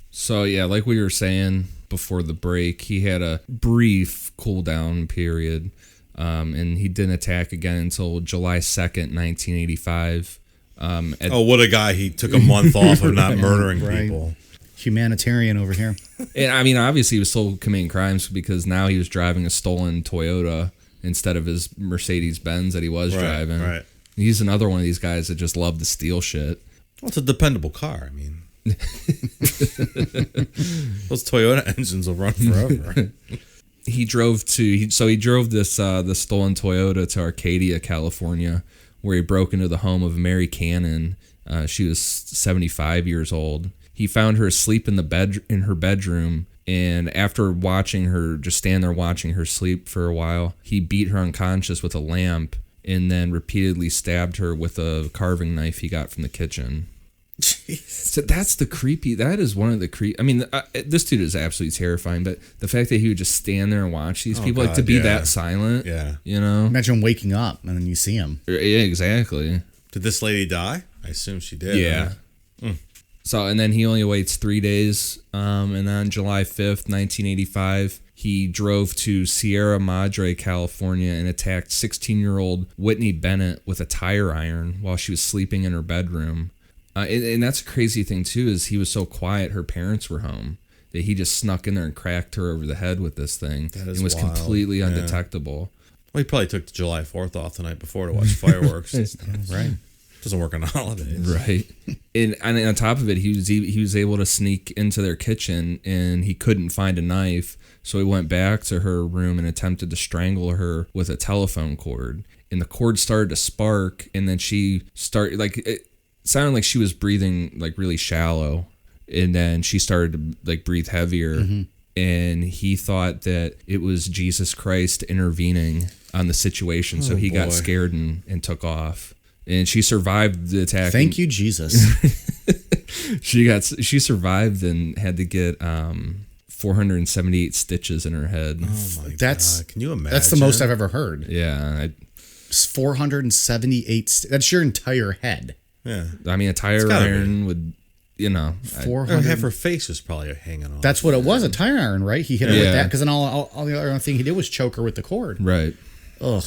So yeah, like we were saying before the break, he had a brief cool down period, and he didn't attack again until July 2nd, 1985. What a guy. He took a month off of not murdering people. Humanitarian over here. And I mean, obviously he was still committing crimes because now he was driving a stolen Toyota instead of his Mercedes-Benz that he was driving. Right. He's another one of these guys that just love to steal shit. Well, it's a dependable car. I mean, those Toyota engines will run forever. He drove this the stolen Toyota to Arcadia, California, where he broke into the home of Mary Cannon. She was 75 years old. He found her asleep in her bedroom, and after watching her just stand there watching her sleep for a while, he beat her unconscious with a lamp and then repeatedly stabbed her with a carving knife he got from the kitchen. So that is one of the I mean, this dude is absolutely terrifying, but the fact that he would just stand there and watch these people, like, to be that silent, you know? Imagine waking up and then you see him. Yeah, exactly. Did this lady die? I assume she did. Yeah. Right? So, and then he only waits 3 days, and then on July 5th, 1985, he drove to Sierra Madre, California, and attacked 16-year-old Whitney Bennett with a tire iron while she was sleeping in her bedroom. And that's a crazy thing, too, is he was so quiet, her parents were home, that he just snuck in there and cracked her over the head with this thing. That is and was wild. completely undetectable. Well, he probably took July 4th off the night before to watch fireworks. Right. Doesn't work on the holidays. Right. And on top of it, he was able to sneak into their kitchen, and he couldn't find a knife. So he went back to her room and attempted to strangle her with a telephone cord. And the cord started to spark, and then she started, like, it sounded like she was breathing, like, really shallow. And then she started to, like, breathe heavier. Mm-hmm. And he thought that it was Jesus Christ intervening on the situation. So he got scared and took off. And she survived the attack. Thank you, Jesus. She survived and had to get 478 stitches in her head. Oh my God. Can you imagine? That's the most I've ever heard. Yeah. 478. That's your entire head. Yeah. I mean, a tire gotta iron would you know, Or 400. half her face was probably hanging off. That's what it was, a tire iron, right? He hit her with Yeah. that because then all the other thing he did was choke her with the cord. right. Ugh.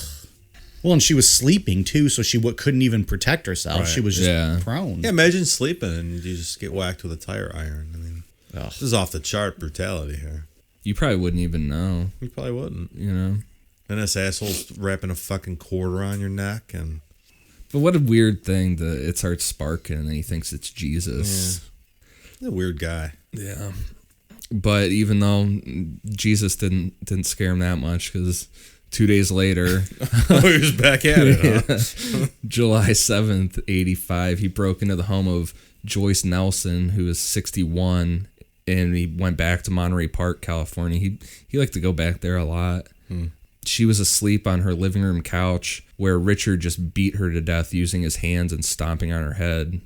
Well, and she was sleeping too, so she couldn't even protect herself. Right. She was just Yeah. prone. Yeah, imagine sleeping and you just get whacked with a tire iron. I mean, Ugh. this is off the chart brutality here. You probably wouldn't even know, You probably wouldn't. you know. And this asshole's wrapping a fucking cord around your neck and But what a weird thing that it starts sparking and he thinks it's Jesus. he's a weird guy. Yeah. But even though Jesus didn't scare him that much, because 2 days later, Oh, he was back at it, huh? July 7th, 85, he broke into the home of Joyce Nelson, who is 61, and he went back to Monterey Park, California. He liked to go back there a lot. She was asleep on her living room couch where Richard just beat her to death using his hands and stomping on her head.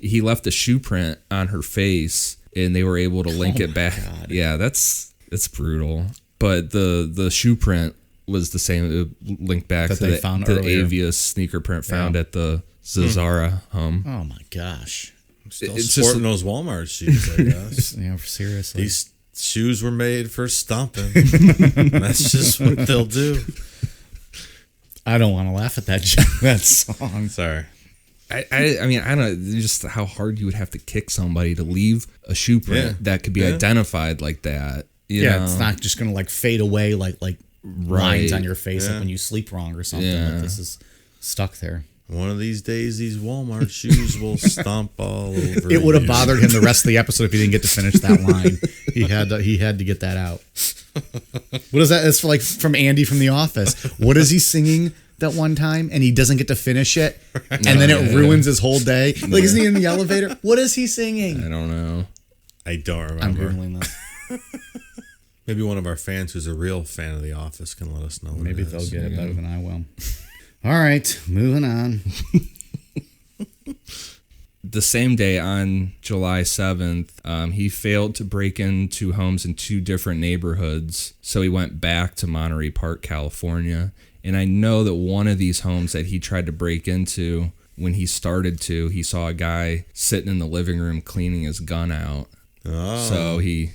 He left a shoe print on her face, and they were able to link it back. God. Yeah, it's brutal. But the shoe print was the same, linked back That to they found the earlier. Avia's sneaker print found at the Zazara home. Oh my gosh. Still It's sporting just- those Walmart shoes, I guess. Yeah, seriously. These shoes were made for stomping. That's just what they'll do. I don't want to laugh at that song. Sorry. I mean, I don't know just how hard you would have to kick somebody to leave a shoe print Yeah. that could be Yeah. identified like that. You Yeah, know? it's not just gonna like fade away like lines on your face Yeah. like when you sleep wrong or something. Yeah. Like this is stuck there. One of these days, these Walmart shoes will stomp all over It would have you. bothered him the rest of the episode if he didn't get to finish that line. He had to get that out. What is that? It's like from Andy from The Office. What is he singing that one time and he doesn't get to finish it, and then it ruins his whole day? Like, isn't he in the elevator? What is he singing? I don't know. I don't I'm remember. googling this. Maybe one of our fans who's a real fan of The Office can let us know. What Maybe it they'll is. get it better than I will. All right, moving on. The same day, on July 7th, he failed to break into homes in 2 different neighborhoods, so he went back to Monterey Park, California. And I know that one of these homes that he tried to break into, when he started to, he saw a guy sitting in the living room cleaning his gun out. Oh. So he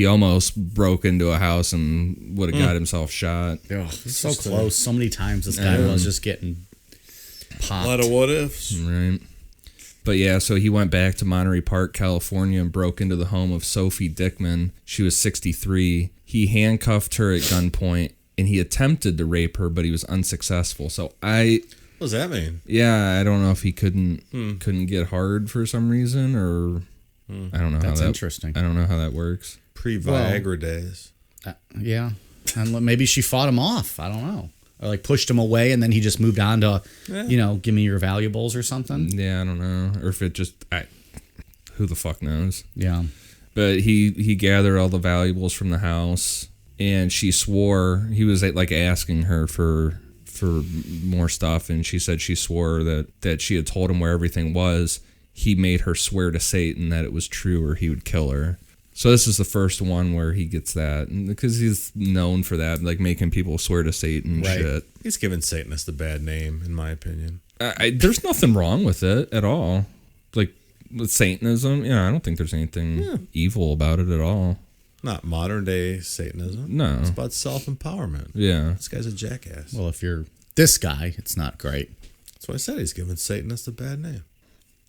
almost broke into a house and would have got himself shot. Ugh, so close. So many times this guy was just getting A popped. lot of what ifs. Right. But yeah, so he went back to Monterey Park, California, and broke into the home of Sophie Dickman. She was 63. He handcuffed her at gunpoint, and he attempted to rape her, but he was unsuccessful. So What does that mean? I don't know if he couldn't get hard for some reason, or I don't know That's how that. interesting. I don't know how that works. Pre-Viagra days. Yeah, and maybe she fought him off. I don't know, or like pushed him away, and then he just moved on to, give me your valuables or something. Yeah, I don't know, or if it just who the fuck knows. Yeah, But he gathered all the valuables from the house, and she swore he was like asking her for more stuff, and she said she swore that she had told him where everything was. He made her swear to Satan that it was true, or he would kill her. So this is the first one where he gets that, because he's known for that, like making people swear to Satan and Right. shit. He's giving Satanist a bad name, in my opinion. There's nothing wrong with it at all. Like with Satanism, I don't think there's anything evil about it at all. Not modern day Satanism. No. It's about self-empowerment. Yeah. This guy's a jackass. well, if you're this guy, it's not great. That's why I said he's giving Satanist a bad name.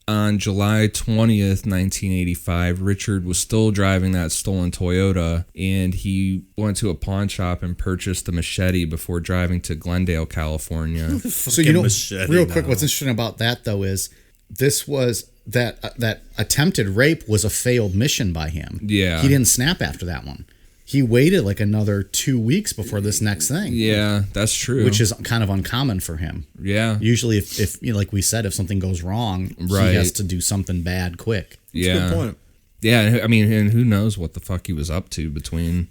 On July 20th, 1985, Richard was still driving that stolen Toyota, and he went to a pawn shop and purchased a machete before driving to Glendale, California. So you know, machete real quick, now. what's interesting about that though is this was that attempted rape was a failed mission by him. Yeah. he didn't snap after that one. He waited like another 2 weeks before this next thing. Yeah, that's true. Which is kind of uncommon for him. yeah, Usually, if like we said, if something goes wrong, Right. he has to do something bad quick. yeah, Good point. yeah. I mean, and who knows what the fuck he was up to between.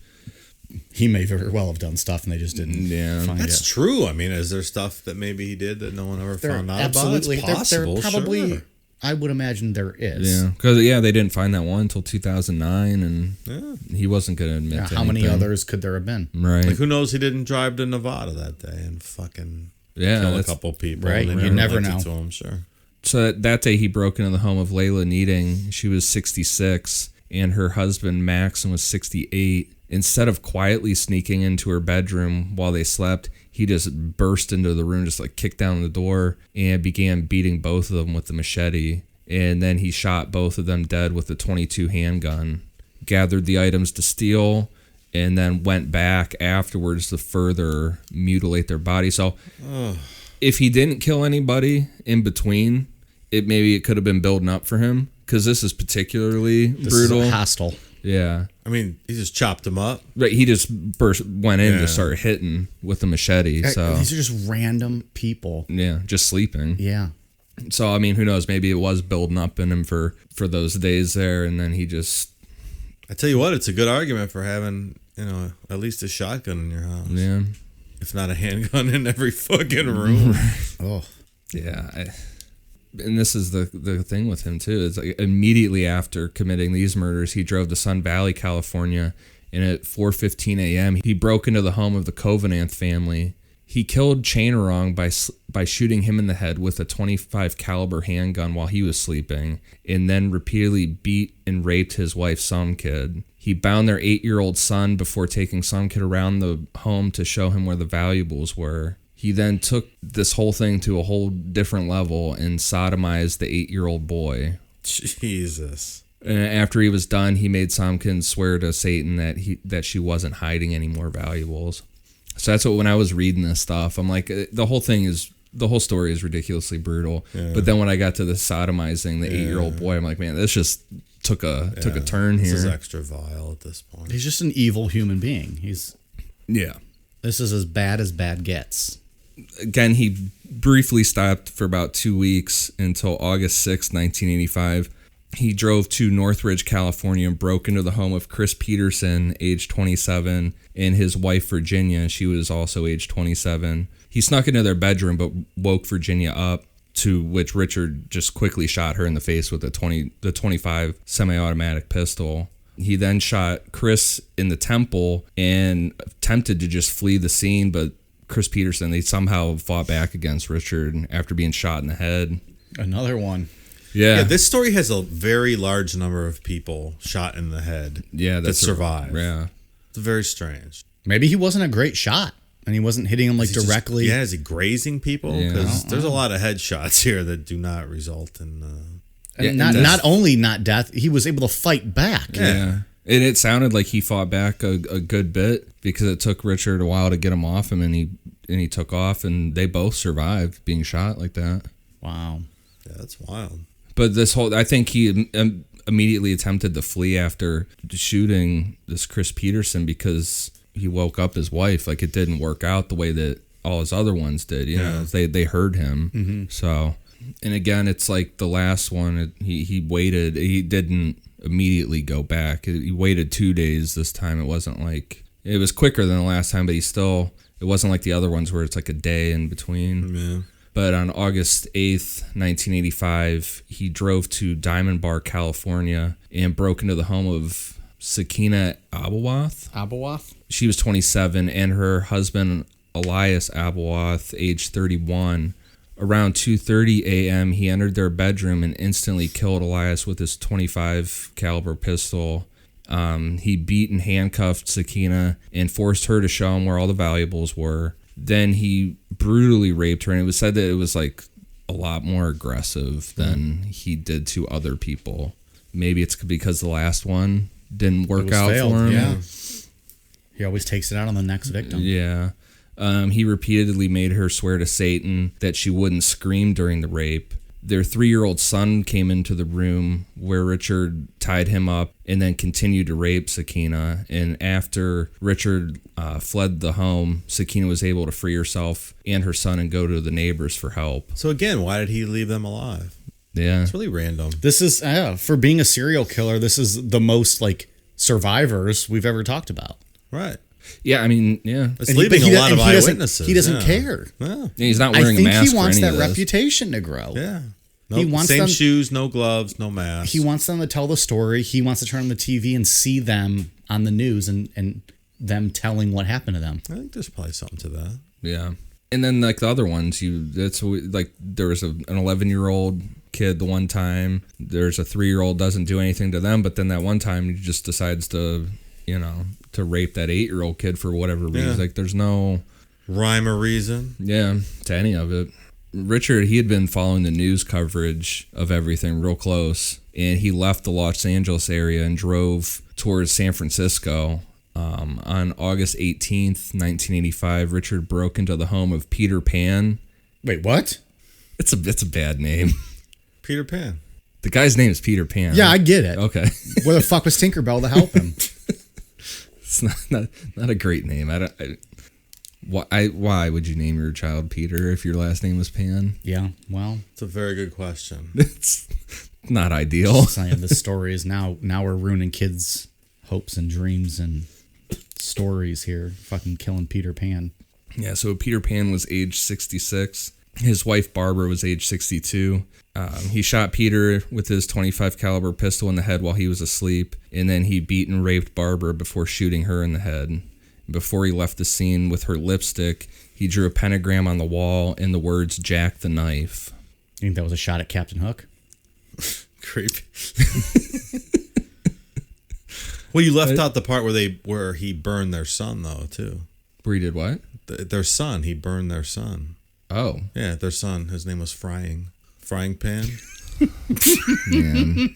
He may very well have done stuff, and they just didn't. Yeah. find That's it. true. I mean, is there stuff that maybe he did that no one ever found out absolutely. about? It's possible. There probably. Sure. I would imagine there is. Yeah, because they didn't find that one until 2009, and he wasn't going to admit. Yeah, to how many anything. others could there have been? Right. Like, who knows? He didn't drive to Nevada that day and fucking Yeah, kill a that's- couple people. right, and you never linked it know. To him, sure. So that day he broke into the home of Layla Needing. She was 66, and her husband Maxon was 68. Instead of quietly sneaking into her bedroom while they slept, he just burst into the room, just like kicked down the door, and began beating both of them with the machete. And then he shot both of them dead with a .22 handgun, gathered the items to steal, and then went back afterwards to further mutilate their body. So if he didn't kill anybody in between, maybe it could have been building up for him, because this is particularly brutal. Is hostile. Yeah. I mean, he just chopped him up. Right, he just went in to start hitting with the machete. So These are just random people. yeah, just sleeping. Yeah. So I mean, who knows? Maybe it was building up in him for those days there, and then he just I tell you what, it's a good argument for having, at least a shotgun in your house. yeah. If not a handgun in every fucking room. Oh. Yeah, and this is the thing with him too. Is like immediately after committing these murders, he drove to Sun Valley, California, and at 4:15 a.m. he broke into the home of the Covenant family. He killed Chainarong by shooting him in the head with a .25 caliber handgun while he was sleeping, and then repeatedly beat and raped his wife Sumkid. He bound their 8-year-old son before taking Sumkid around the home to show him where the valuables were. He then took this whole thing to a whole different level and sodomized the 8-year-old boy. Jesus. And after he was done, he made Sumkid swear to Satan that she wasn't hiding any more valuables. So that's what, when I was reading this stuff, I'm like, the whole story is ridiculously brutal. Yeah. But then when I got to the sodomizing the 8-year-old boy, I'm like, man, this just took a turn here. This is extra vile at this point. He's just an evil human being. Yeah. This is as bad gets. Again, he briefly stopped for about 2 weeks until August 6, 1985. He drove to Northridge, California, and broke into the home of Chris Peterson, age 27, and his wife, Virginia. She was also age 27. He snuck into their bedroom but woke Virginia up, to which Richard just quickly shot her in the face with the .25 semi-automatic pistol. He then shot Chris in the temple and attempted to just flee the scene, but Chris Peterson, they somehow fought back against Richard after being shot in the head. Another one. Yeah, this story has a very large number of people shot in the head. Yeah, that survive. Yeah, it's very strange. Maybe he wasn't a great shot, and he wasn't hitting them directly. Is he grazing people? Because there's a lot of headshots here that do not result in. And not only not death, he was able to fight back. Yeah. And it sounded like he fought back a good bit, because it took Richard a while to get him off him, and he took off, and they both survived being shot like that. Wow. Yeah, that's wild. But I think he immediately attempted to flee after shooting this Chris Peterson, because he woke up his wife. Like, it didn't work out the way that all his other ones did. You know, they heard him. Mm-hmm. So, and again, it's like the last one. He waited. He didn't immediately go back. He waited 2 days this time. It wasn't like, it was quicker than the last time, but it wasn't like the other ones where it's like a day in between. Yeah. But on August 8th, 1985, he drove to Diamond Bar, California, and broke into the home of Sakina Abawath. She was 27, and her husband, Elias Abawath, age 31. Around 2:30 a.m., he entered their bedroom and instantly killed Elias with his .25 caliber pistol. He beat and handcuffed Sakina and forced her to show him where all the valuables were. Then he brutally raped her, and it was said that it was like a lot more aggressive than he did to other people. Maybe it's because the last one didn't work out failed, for him. Yeah. He always takes it out on the next victim. Yeah. He repeatedly made her swear to Satan that she wouldn't scream during the rape. Their 3-year-old son came into the room where Richard tied him up and then continued to rape Sakina. And after Richard fled the home, Sakina was able to free herself and her son and go to the neighbors for help. So again, why did he leave them alive? Yeah. It's really random. This is, for being a serial killer, this is the most survivors we've ever talked about. Right. Yeah, I mean, yeah. It's leaving a lot of eyewitnesses. He doesn't care. Yeah. He's not wearing a mask. I think he wants for any that of this. reputation to grow. Yeah. He wants same them, shoes, no gloves, no mask. He wants them to tell the story. He wants to turn on the TV and see them on the news and them telling what happened to them. I think there's probably something to that. Yeah. And then like the other ones, like there was an 11-year-old kid the one time. There's a 3-year-old doesn't do anything to them, but then that one time he just decides to, to rape that 8-year-old kid for whatever reason. Like there's no rhyme or reason. Yeah, to any of it. Richard, he had been following the news coverage of everything real close, and he left the Los Angeles area and drove towards San Francisco. On August 18th, 1985, Richard broke into the home of Peter Pan. Wait, what? It's a bad name. Peter Pan. The guy's name is Peter Pan. Yeah, I get it. Okay. Where the fuck was Tinkerbell to help him? It's not a great name. Why would you name your child Peter if your last name was Pan? Yeah, well, it's a very good question. It's not ideal. Saying this story is now we're ruining kids' hopes and dreams and stories here. Fucking killing Peter Pan. Yeah, so Peter Pan was age 66. His wife Barbara was age 62. He shot Peter with his .25 caliber pistol in the head while he was asleep, and then he beat and raped Barbara before shooting her in the head. Before he left the scene with her lipstick, he drew a pentagram on the wall and the words "Jack the Knife." You think that was a shot at Captain Hook? Creepy. Well, you left out the part where he burned their son, though, too. Where he did what? Their son. He burned their son. Oh. Yeah, their son. His name was Frying Pan. Man.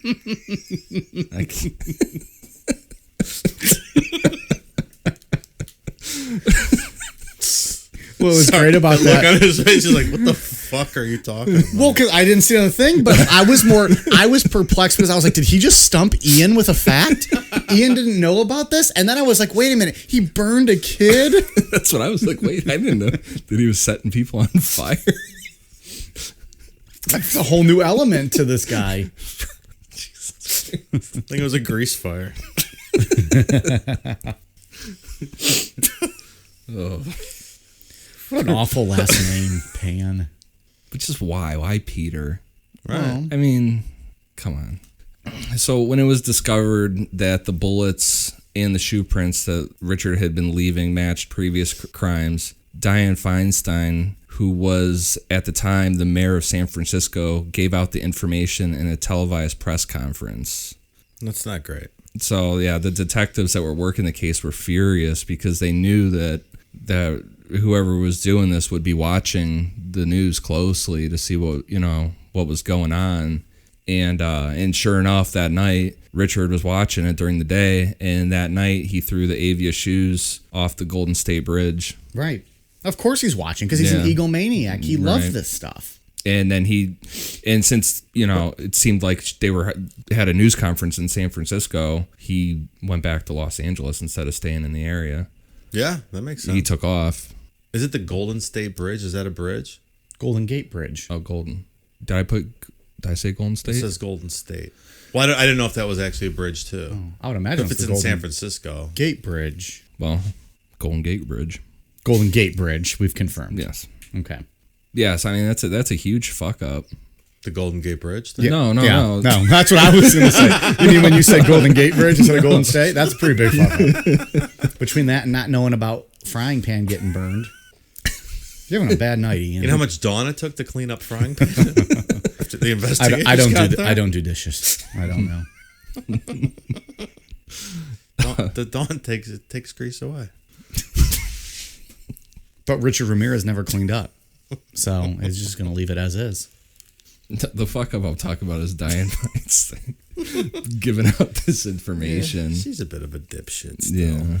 What was great about that? Look on his face, he's like, "What the fuck are you talking about?" Well, because I didn't see the thing, but I was perplexed because I was like, did he just stump Ian with a fact? Ian didn't know about this, and then I was like, wait a minute, he burned a kid? That's what I was like. Wait, I didn't know that he was setting people on fire. That's a whole new element to this guy. Jesus. I think it was a grease fire. Oh. What an awful last name, Pan. But just why? Why Peter? Right. Well, I mean, come on. So when it was discovered that the bullets and the shoe prints that Richard had been leaving matched previous crimes, Dianne Feinstein, who was at the time the mayor of San Francisco, gave out the information in a televised press conference. That's not great. So yeah, the detectives that were working the case were furious because they knew that whoever was doing this would be watching the news closely to see what was going on. And sure enough, that night, Richard was watching it during the day, and that night he threw the Avia shoes off the Golden State Bridge. Right. Of course he's watching, because he's an egomaniac. He loves this stuff. And then since, it seemed like they had a news conference in San Francisco, he went back to Los Angeles instead of staying in the area. Yeah, that makes sense. He took off. Is it the Golden State Bridge? Is that a bridge? Golden Gate Bridge. Oh, Golden. Did I say Golden State? It says Golden State. Well, I didn't know if that was actually a bridge, too. Oh, I would imagine if it's in San Francisco. Gate Bridge. Well, Golden Gate Bridge. Golden Gate Bridge, we've confirmed. Yes. Okay. Yes, I mean, that's a huge fuck up. The Golden Gate Bridge thing? No. No, that's what I was going to say. You mean when you said Golden Gate Bridge instead of Golden State? That's a pretty big fuck up. Between that and not knowing about Frying Pan getting burned. You're having a bad night, Ian. You know how much dawn it took to clean up Frying Pan? After the investigation I don't do dishes. I don't know. The dawn takes grease away. But Richard Ramirez never cleaned up. So he's just going to leave it as is. The fuck up I'm talking about is Dianne Feinstein giving out this information. Yeah, she's a bit of a dipshit still. Yeah.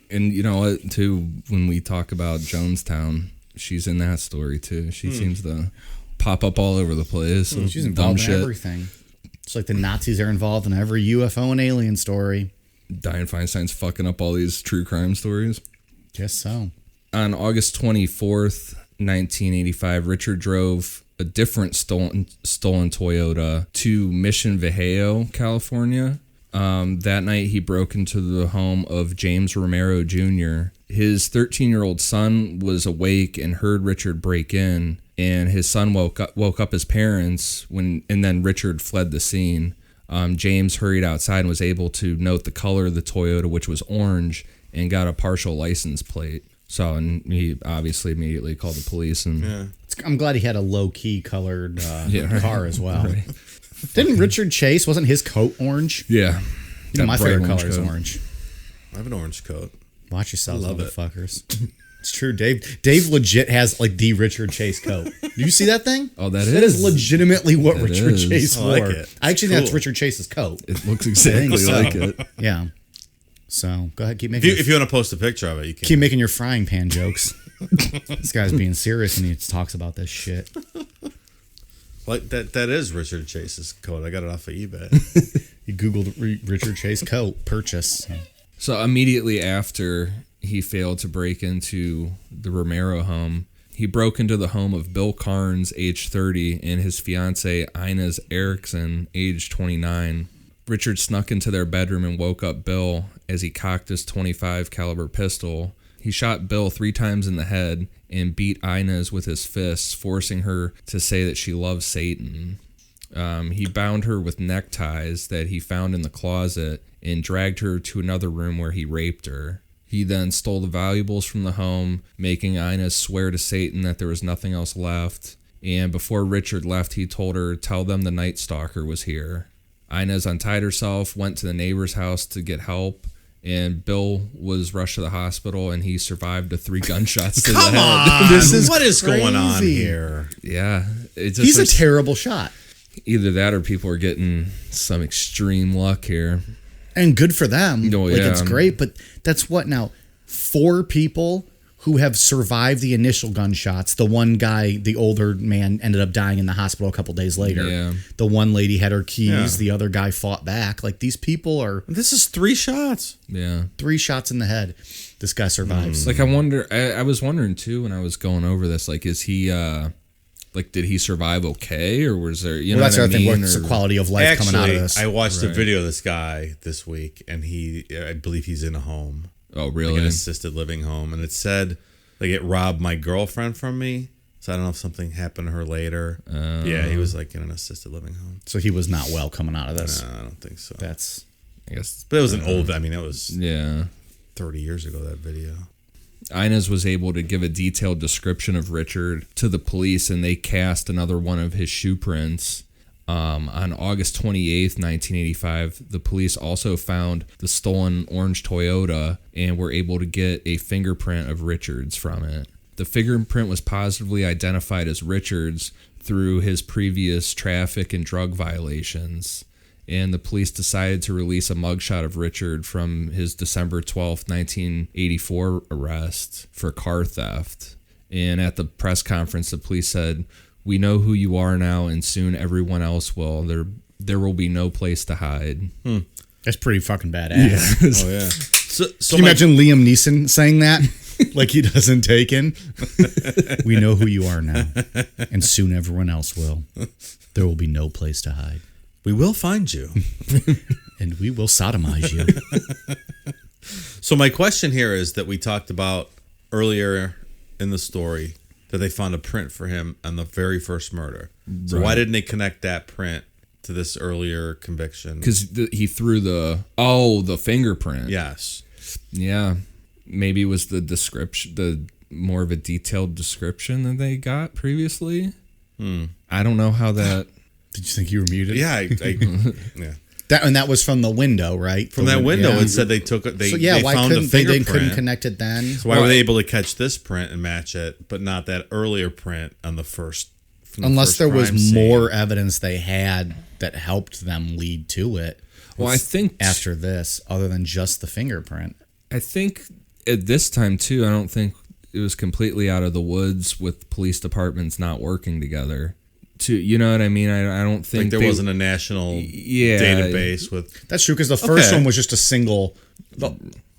And you know what, too, when we talk about Jonestown, she's in that story, too. She seems to pop up all over the place. She's involved in everything. It's like the Nazis are involved in every UFO and alien story. Dianne Feinstein's fucking up all these true crime stories. Guess so. On August 24th, 1985, Richard drove a different stolen Toyota to Mission Viejo, California. That night, he broke into the home of James Romero Jr. His 13-year-old son was awake and heard Richard break in, and his son woke up his parents and then Richard fled the scene. James hurried outside and was able to note the color of the Toyota, which was orange, and got a partial license plate. So, and he obviously immediately called the police. And I'm glad he had a low-key colored right. car as well. Right. Didn't Richard Chase, wasn't his coat orange? Yeah. You know, my bright favorite orange color is coat. orange. I have an orange coat. Watch yourselves, I love it. motherfuckers. It's true. Dave legit has like the Richard Chase coat. Do you see that thing? Oh, that That is is. legitimately what It Richard is. Chase I wore. like it. I actually think Cool. that's Richard Chase's coat. It looks exactly so. like it. Yeah. So go ahead, keep If making you want to post a picture of it, you can. keep making your frying pan jokes. This guy's being serious when he talks about this shit. Like that is Richard Chase's coat. I got it off of eBay. You Googled Richard Chase coat purchase. So immediately after he failed to break into the Romero home, he broke into the home of Bill Carnes, age 30, and his fiancee Inez Erickson, age 29. Richard snuck into their bedroom and woke up Bill as he cocked his .25 caliber pistol. He shot Bill 3 times in the head and beat Inez with his fists, forcing her to say that she loves Satan. He bound her with neckties that he found in the closet and dragged her to another room where he raped her. He then stole the valuables from the home, making Inez swear to Satan that there was nothing else left. And before Richard left, he told her, "Tell them the Night Stalker was here." Inez untied herself, went to the neighbor's house to get help, and Bill was rushed to the hospital, and he survived to 3 gunshots to the head. on, This is what is going on crazy. here? Yeah. It just He's a was- terrible shot. Either that or people are getting some extreme luck here. And good for them. Oh, Like, yeah. it's great, but that's what now? 4 people who have survived the initial gunshots. The one guy, the older man, ended up dying in the hospital a couple days later. Yeah. The one lady had her keys. Yeah. The other guy fought back. Like, these people are This is 3 shots. Yeah. 3 shots in the head. This guy survives. Like, I was wondering too when I was going over this, like, is he, like, did he survive okay? Or was there, you know, Well, that's the what other I thing. mean? What's the Or- quality of life coming out of this? I watched a Right. video of this guy this week, and I believe he's in a home, Oh, like really? an assisted living home, and it said like it robbed my girlfriend from me. So I don't know if something happened to her later. Yeah, he was like in an assisted living home. So he was not well coming out of this. No, I don't think so. That's I guess. But it was an old. I mean, it was Yeah. 30 years ago. That video. Inez was able to give a detailed description of Richard to the police, and they cast another one of his shoe prints. On August 28th, 1985, the police also found the stolen orange Toyota and were able to get a fingerprint of Richard's from it. The fingerprint was positively identified as Richard's through his previous traffic and drug violations. And the police decided to release a mugshot of Richard from his December 12th, 1984 arrest for car theft. And at the press conference, the police said, "We know who you are now, and soon everyone else will. There will be no place to hide." that's pretty fucking badass. Oh yeah. So Can you imagine Liam Neeson saying that? Like he doesn't Taken? We know who you are now, and soon everyone else will. There will be no place to hide. we will find you. And we will sodomize you. So my question here is that we talked about earlier in the story that they found a print for him on the very first murder. So why didn't they connect that print to this earlier conviction? Because he threw the fingerprint. Yes. Yeah. Maybe it was the description, the more of a detailed description that they got previously. I don't know how that. Did you think you were muted? Yeah. Yeah. That was from the window, right? From that window, yeah. it said they took it. They, So yeah, they why found a couldn't they fingerprint. couldn't connect it then? So why were they able to catch this print and match it, but not that earlier print on the first? from the Unless first there was crime scene? more evidence they had that helped them lead to it. Well, I think After this, other than just the fingerprint. I think at this time too, I don't think it was completely out of the woods with police departments not working together. You know what I mean? I don't think Like there they- wasn't a national Yeah. database with. That's true because the first Okay. one was just a single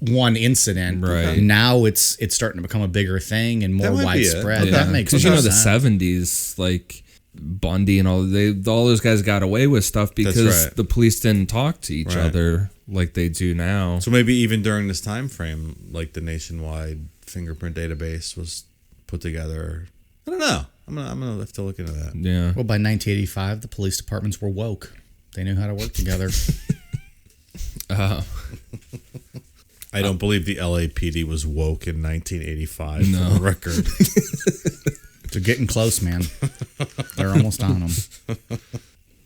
one incident. Right. Now it's starting to become a bigger thing and more That might be it. widespread. Okay. That makes because you know the sense. '70s, like Bundy and all those guys got away with stuff because right. the police didn't talk to each Right. other like they do now. So maybe even during this time frame, like the nationwide fingerprint database was put together. I don't know. I'm gonna have to look into that. Yeah. Well, by 1985, the police departments were woke. They knew how to work together. I I don't believe the LAPD was woke in 1985. No. For the record. They're getting close, man. They're almost on them.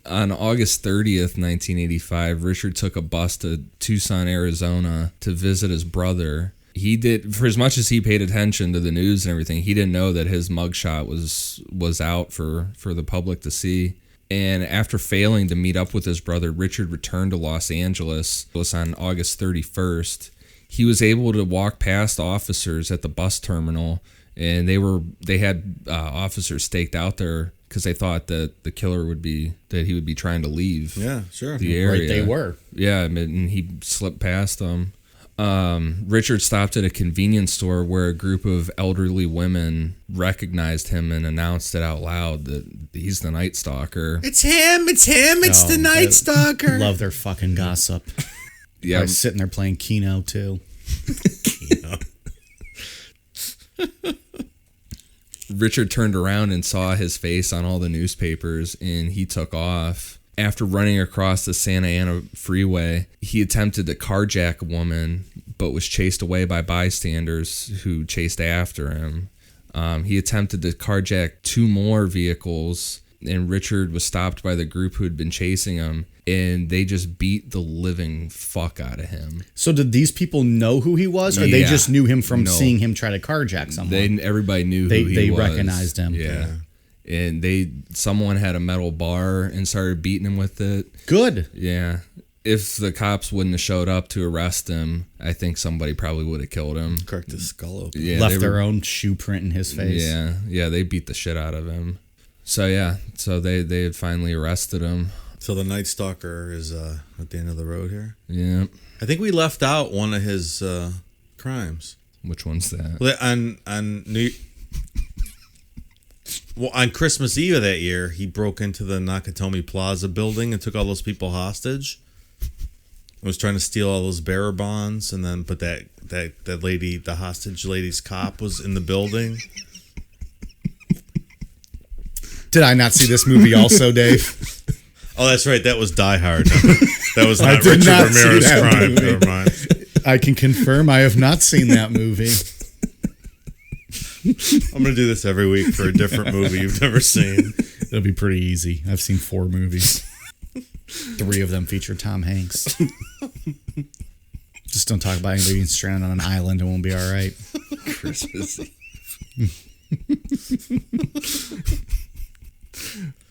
On August 30th, 1985, Richard took a bus to Tucson, Arizona to visit his brother. He did, for as much as he paid attention to the news and everything, he didn't know that his mugshot was out for the public to see. And after failing to meet up with his brother, Richard returned to Los Angeles. It was on August 31st. He was able to walk past officers at the bus terminal, and they had officers staked out there because they thought that he would be trying to leave. Yeah, sure. The area. Right, they were. Yeah, and he slipped past them. Richard stopped at a convenience store where a group of elderly women recognized him and announced it out loud that he's the Night Stalker. It's him, it's the Night Stalker. Love their fucking gossip. Yeah, I was sitting there playing Keno too. Richard turned around and saw his face on all the newspapers, and he took off. After running across the Santa Ana freeway, he attempted to carjack a woman, but was chased away by bystanders who chased after him. He attempted to carjack 2 more vehicles, and Richard was stopped by the group who had been chasing him, and they just beat the living fuck out of him. So did these people know who he was, or they Yeah. just knew him from No. seeing him try to carjack someone? Everybody knew They- who he they was. recognized him. Yeah. And someone had a metal bar and started beating him with it. Good. Yeah. If the cops wouldn't have showed up to arrest him, I think somebody probably would have killed him. Cracked his skull open. Yeah, Left they their were- own shoe print in his face. Yeah, they beat the shit out of him. So they had finally arrested him. So the Night Stalker is at the end of the road here. Yeah. I think we left out one of his crimes. Which one's that? Well, on Christmas Eve of that year, he broke into the Nakatomi Plaza building and took all those people hostage. Was trying to steal all those bearer bonds, and then put that lady, the hostage lady's cop, was in the building. Did I not see this movie also, Dave? Oh, that's right. That was Die Hard. That was I not did Richard not see Ramirez that crime. movie. Never mind. I can confirm I have not seen that movie. I'm gonna do this every week for a different movie you've never seen. It'll be pretty easy. I've seen 4 movies. 3 of them feature Tom Hanks. Just don't talk about anybody being stranded on an island and we'll be all right. Christmas Eve.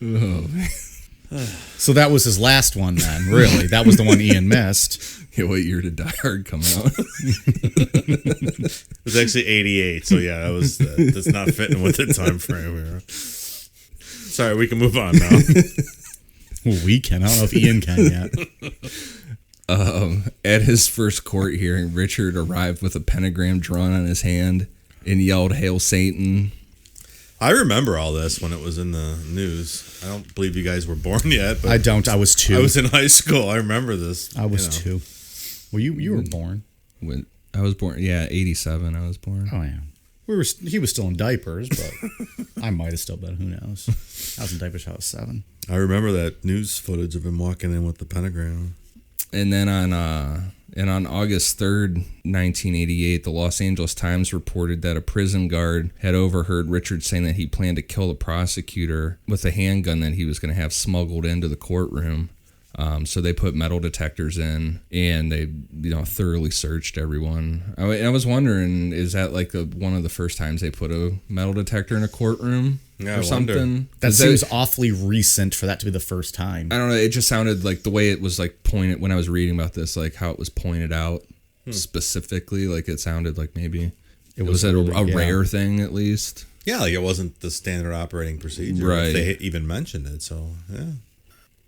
Oh, man. So that was his last one then, really. That was the one Ian missed. Yeah, what year did Die Hard come out? It was actually 88, so yeah, that's not fitting with the time frame here. Sorry, we can move on now. Well, we can. I don't know if Ian can yet. At his first court hearing, Richard arrived with a pentagram drawn on his hand and yelled, "Hail Satan." I remember all this when it was in the news. I don't believe you guys were born yet. But I don't. I was 2. I was in high school. I remember this. I was 2. Well, you were born. When I was born, 87 I was born. Oh, yeah. He was still in diapers, but I might have still been. Who knows? I was in diapers when I was 7. I remember that news footage of him walking in with the pentagram. And then on August 3rd, 1988, the Los Angeles Times reported that a prison guard had overheard Richard saying that he planned to kill the prosecutor with a handgun that he was going to have smuggled into the courtroom. So they put metal detectors in, and they, thoroughly searched everyone. I was wondering, is that like one of the first times they put a metal detector in a courtroom or something? That seems awfully recent for that to be the first time. I don't know. It just sounded like the way it was like pointed when I was reading about this, like how it was pointed out specifically. Like it sounded like maybe it was a rare thing at least. Yeah, like it wasn't the standard operating procedure. Right. If they even mentioned it. So, yeah.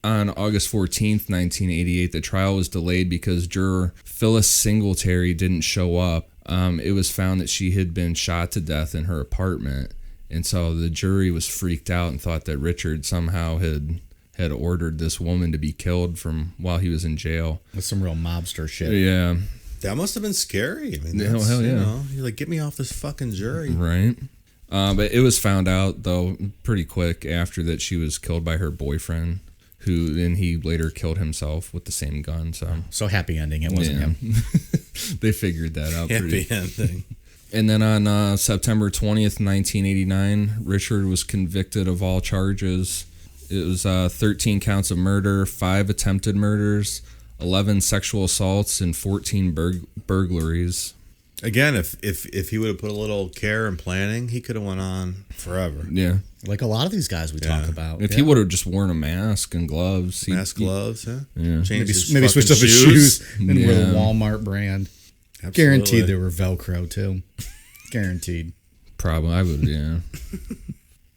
On August 14th, 1988, the trial was delayed because juror Phyllis Singletary didn't show up. It was found that she had been shot to death in her apartment. And so the jury was freaked out and thought that Richard somehow had ordered this woman to be killed from while he was in jail. That's some real mobster shit. Yeah. That must have been scary. I mean, Hell yeah. You're like, get me off this fucking jury. Right. But it was found out, though, pretty quick after that she was killed by her boyfriend, who then he later killed himself with the same gun. So happy ending. It wasn't him. They figured that out Happy ending. And then on September 20th, 1989, Richard was convicted of all charges. It was 13 counts of murder, 5 attempted murders, 11 sexual assaults, and 14 burglaries. Again, if he would have put a little care and planning, he could have went on forever. Yeah. Like a lot of these guys we talk about. If he would have just worn a mask and gloves. Gloves, huh? Yeah. Maybe switched up his shoes and with a Yeah. Walmart brand. Absolutely. Guaranteed they were Velcro too. Guaranteed. Probably, I would, yeah.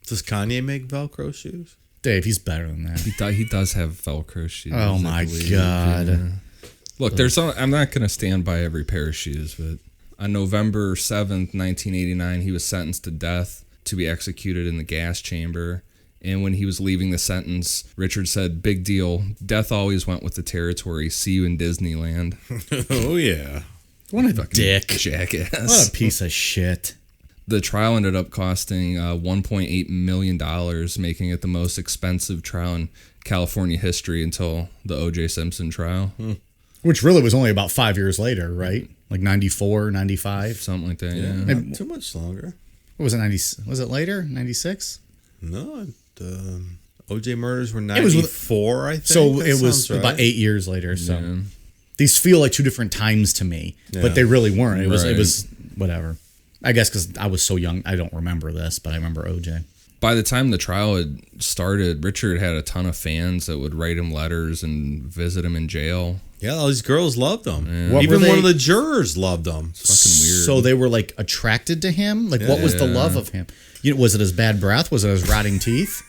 Does Kanye make Velcro shoes? Dave, he's better than that. He does have Velcro shoes. Oh I my believe, God. yeah. Look, I'm not going to stand by every pair of shoes, but on November 7th, 1989, he was sentenced to death to be executed in the gas chamber. And when he was leaving the sentence, Richard said, "Big deal. Death always went with the territory. See you in Disneyland." Oh, yeah. What a dick. Jackass. What a piece of shit. The trial ended up costing $1.8 million, making it the most expensive trial in California history until the O.J. Simpson trial. Which really was only about 5 years later, right? Like 94, 95? Something like that, yeah. Not too much longer. What was it, 90? Was it later? 96? No, O.J. murders were was 94, I think. So That it was sounds right. about 8 years later. So Yeah. these feel like two different times to me, Yeah. but they really weren't. It Right. was whatever. I guess because I was so young, I don't remember this, but I remember OJ. By the time the trial had started, Richard had a ton of fans that would write him letters and visit him in jail. Yeah, all these girls loved him. What Even were one of they- the jurors loved him. Fucking weird. So they were like attracted to him. Like, what was the love of him? Was it his bad breath? Was it his rotting teeth?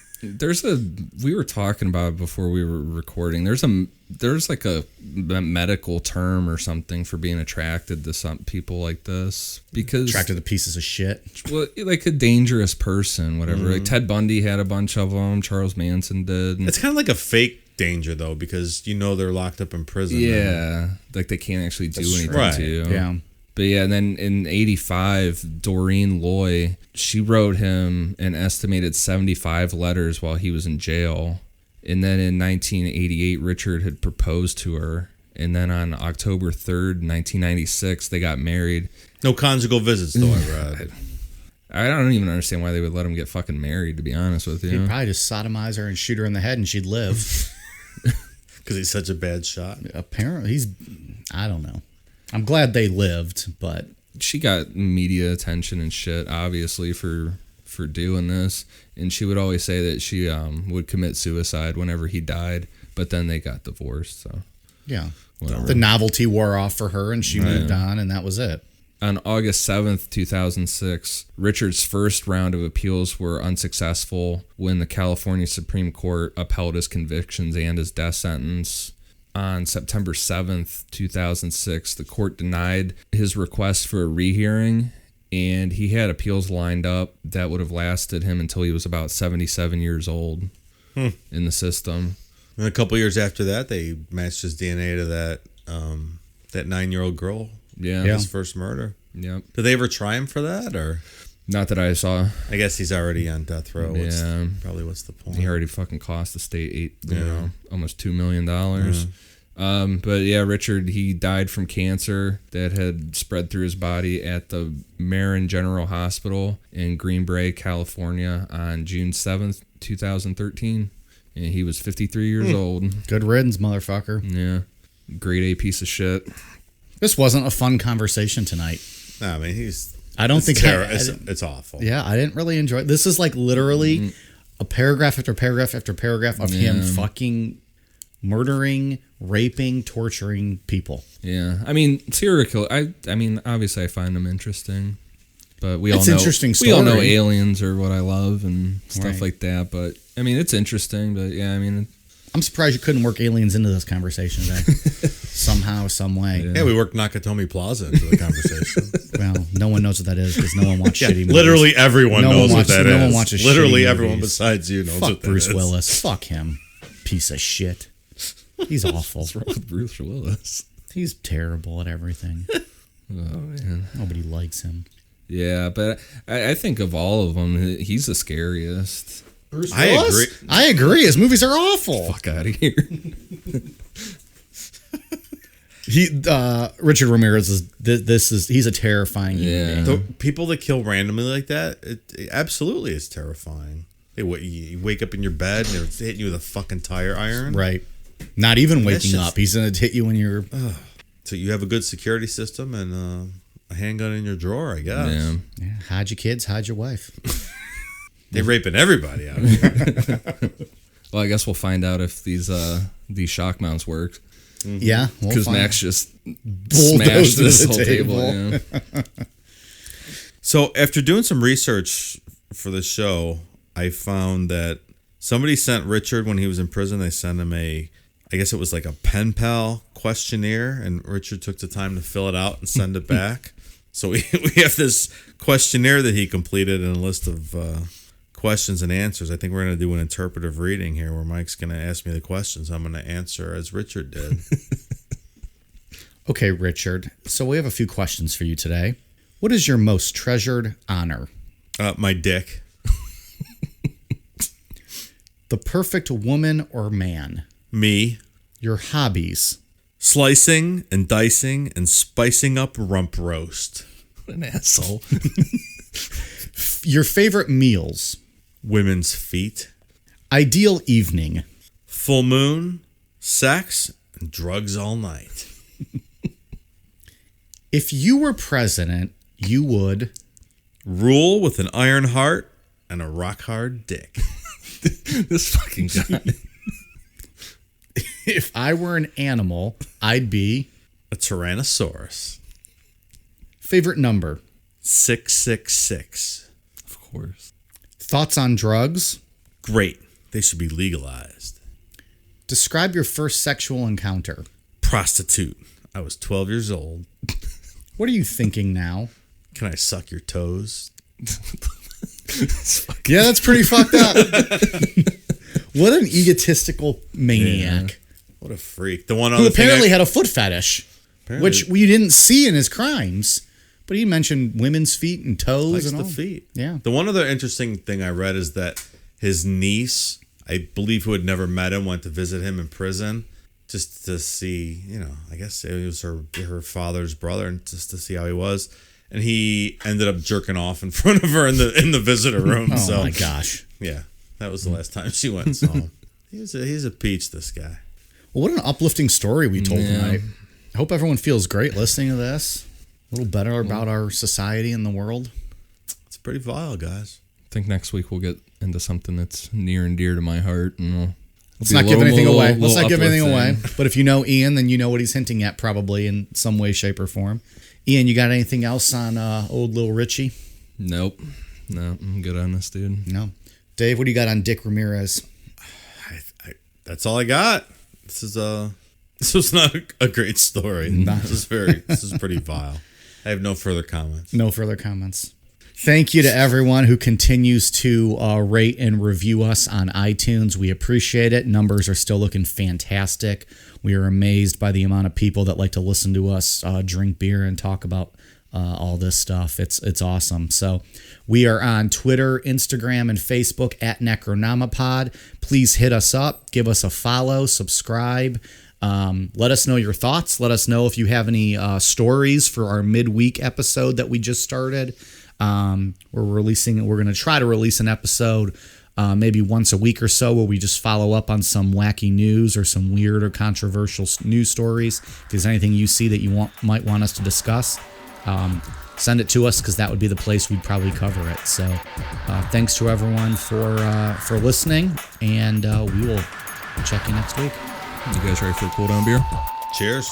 We were talking about it before we were recording. There's like a medical term or something for being attracted to some people like this, because Attracted to pieces of shit. well, like a dangerous person, whatever. Like Ted Bundy had a bunch of them. Charles Manson did. It's kind of like a fake danger, though, because they're locked up in prison. Yeah, like they can't actually do anything right. to you. Yeah. But yeah, and then in 85, Doreen Loy, she wrote him an estimated 75 letters while he was in jail. And then in 1988, Richard had proposed to her. And then on October 3rd, 1996, they got married. No conjugal visits, though, I read. I don't even understand why they would let him get fucking married, to be honest with you. He'd probably just sodomize her and shoot her in the head and she'd live. Because he's such a bad shot. Apparently, I don't know. I'm glad they lived, but She got media attention and shit, obviously, for doing this. And she would always say that she would commit suicide whenever he died. But then they got divorced, so... yeah. Whatever. The novelty wore off for her and she moved on and that was it. On August 7th, 2006, Richard's first round of appeals were unsuccessful when the California Supreme Court upheld his convictions and his death sentence. On September 7th, 2006, the court denied his request for a rehearing, and he had appeals lined up that would have lasted him until he was about 77 years old in the system. And a couple years after that, they matched his DNA to that 9-year-old girl. Yeah. His first murder. Yep. Did they ever try him for that, or? Not that I saw. I guess he's already on death row. Yeah. What's the point? He already fucking cost the state almost $2 million. But yeah, Richard, he died from cancer that had spread through his body at the Marin General Hospital in Green Bay, California on June 7th, 2013. And he was 53 years old. Good riddance, motherfucker. Yeah. Grade A piece of shit. This wasn't a fun conversation tonight. No, I mean, it's awful. Yeah, I didn't really enjoy it. This is like literally a paragraph after paragraph after paragraph of him fucking murdering, raping, torturing people. Yeah. I mean, serial killer. I mean, obviously I find them interesting. But we It's all know interesting we all know story. aliens are what I love and stuff Right. like that. But I mean, it's interesting. But yeah, I mean, I'm surprised you couldn't work aliens into this conversation today. Somehow, some way. Yeah, we worked Nakatomi Plaza into the conversation. Well, no one knows what that is because no one watches shitty movies. Literally everyone No one knows watches- what that is. no one watches Literally shitty everyone movies. besides you knows Fuck what that Bruce is. Willis. Fuck him. Piece of shit. He's awful. what's wrong with Bruce Willis? He's terrible at everything. Oh man. Nobody likes him. Yeah, but I think of all of them, he's the scariest. Bruce I Willis? agree. I agree. His movies are awful. Fuck out of here. Richard Ramirez he's a terrifying human being. The people that kill randomly like that, it absolutely is terrifying. You wake up in your bed and it's hitting you with a fucking tire iron. Right. Not even waking up. He's going to hit you when you're... So you have a good security system and a handgun in your drawer, I guess. Yeah. Hide your kids, hide your wife. They're raping everybody out here. Well, I guess we'll find out if these shock mounts work. Mm-hmm. Yeah. Because Max just smashed this whole table. Yeah. So after doing some research for the show, I found that somebody sent Richard, when he was in prison, they sent him I guess it was like a pen pal questionnaire, and Richard took the time to fill it out and send it back. So we have this questionnaire that he completed and a list of questions and answers. I think we're going to do an interpretive reading here where Mike's going to ask me the questions. I'm going to answer as Richard did. Okay, Richard. So we have a few questions for you today. What is your most treasured honor? My dick. The perfect woman or man? Me. Your hobbies? Slicing and dicing and spicing up rump roast. What an asshole. Your favorite meals? Women's feet. Ideal evening? Full moon, sex, and drugs all night. If you were president, you would... Rule with an iron heart and a rock hard dick. This fucking guy. If I were an animal, I'd be... A Tyrannosaurus. Favorite number? 666. Of course. Thoughts on drugs? Great. They should be legalized. Describe your first sexual encounter. Prostitute. I was 12 years old. What are you thinking now? Can I suck your toes? Yeah, that's pretty fucked up. What an egotistical maniac. Yeah. What a freak. The one Who apparently had a foot fetish, which we didn't see in his crimes. But he mentioned women's feet and toes likes and all. the feet. Yeah. The one other interesting thing I read is that his niece, I believe, who had never met him, went to visit him in prison just to see, I guess it was her father's brother, and just to see how he was. And he ended up jerking off in front of her in the visitor room. Oh my gosh. Yeah, that was the last time she went. So he's a peach, this guy. Well, what an uplifting story we told tonight. I hope everyone feels great listening to this. A little better about our society and the world. It's pretty vile, guys. I think next week we'll get into something that's near and dear to my heart, and let's not give anything away. Let's not give anything away. But if you know Ian, then you know what he's hinting at, probably in some way, shape, or form. Ian, you got anything else on old little Richie? Nope. No, I'm good on this, dude. No. Dave, what do you got on Dick Ramirez? That's all I got. This was not a great story. This is pretty vile. I have no further comments. No further comments. Thank you to everyone who continues to rate and review us on iTunes. We appreciate it. Numbers are still looking fantastic. We are amazed by the amount of people that like to listen to us drink beer and talk about all this stuff. It's awesome. So we are on Twitter, Instagram, and Facebook at Necronomipod. Please hit us up. Give us a follow. Subscribe. Let us know your thoughts. Let us know if you have any stories for our midweek episode that we just started. We're going to try to release an episode maybe once a week or so where we just follow up on some wacky news or some weird or controversial news stories. If there's anything you see that you might want us to discuss, send it to us, because that would be the place we'd probably cover it. So thanks to everyone for listening, and we will check you next week. You guys ready for a cool down beer? Cheers.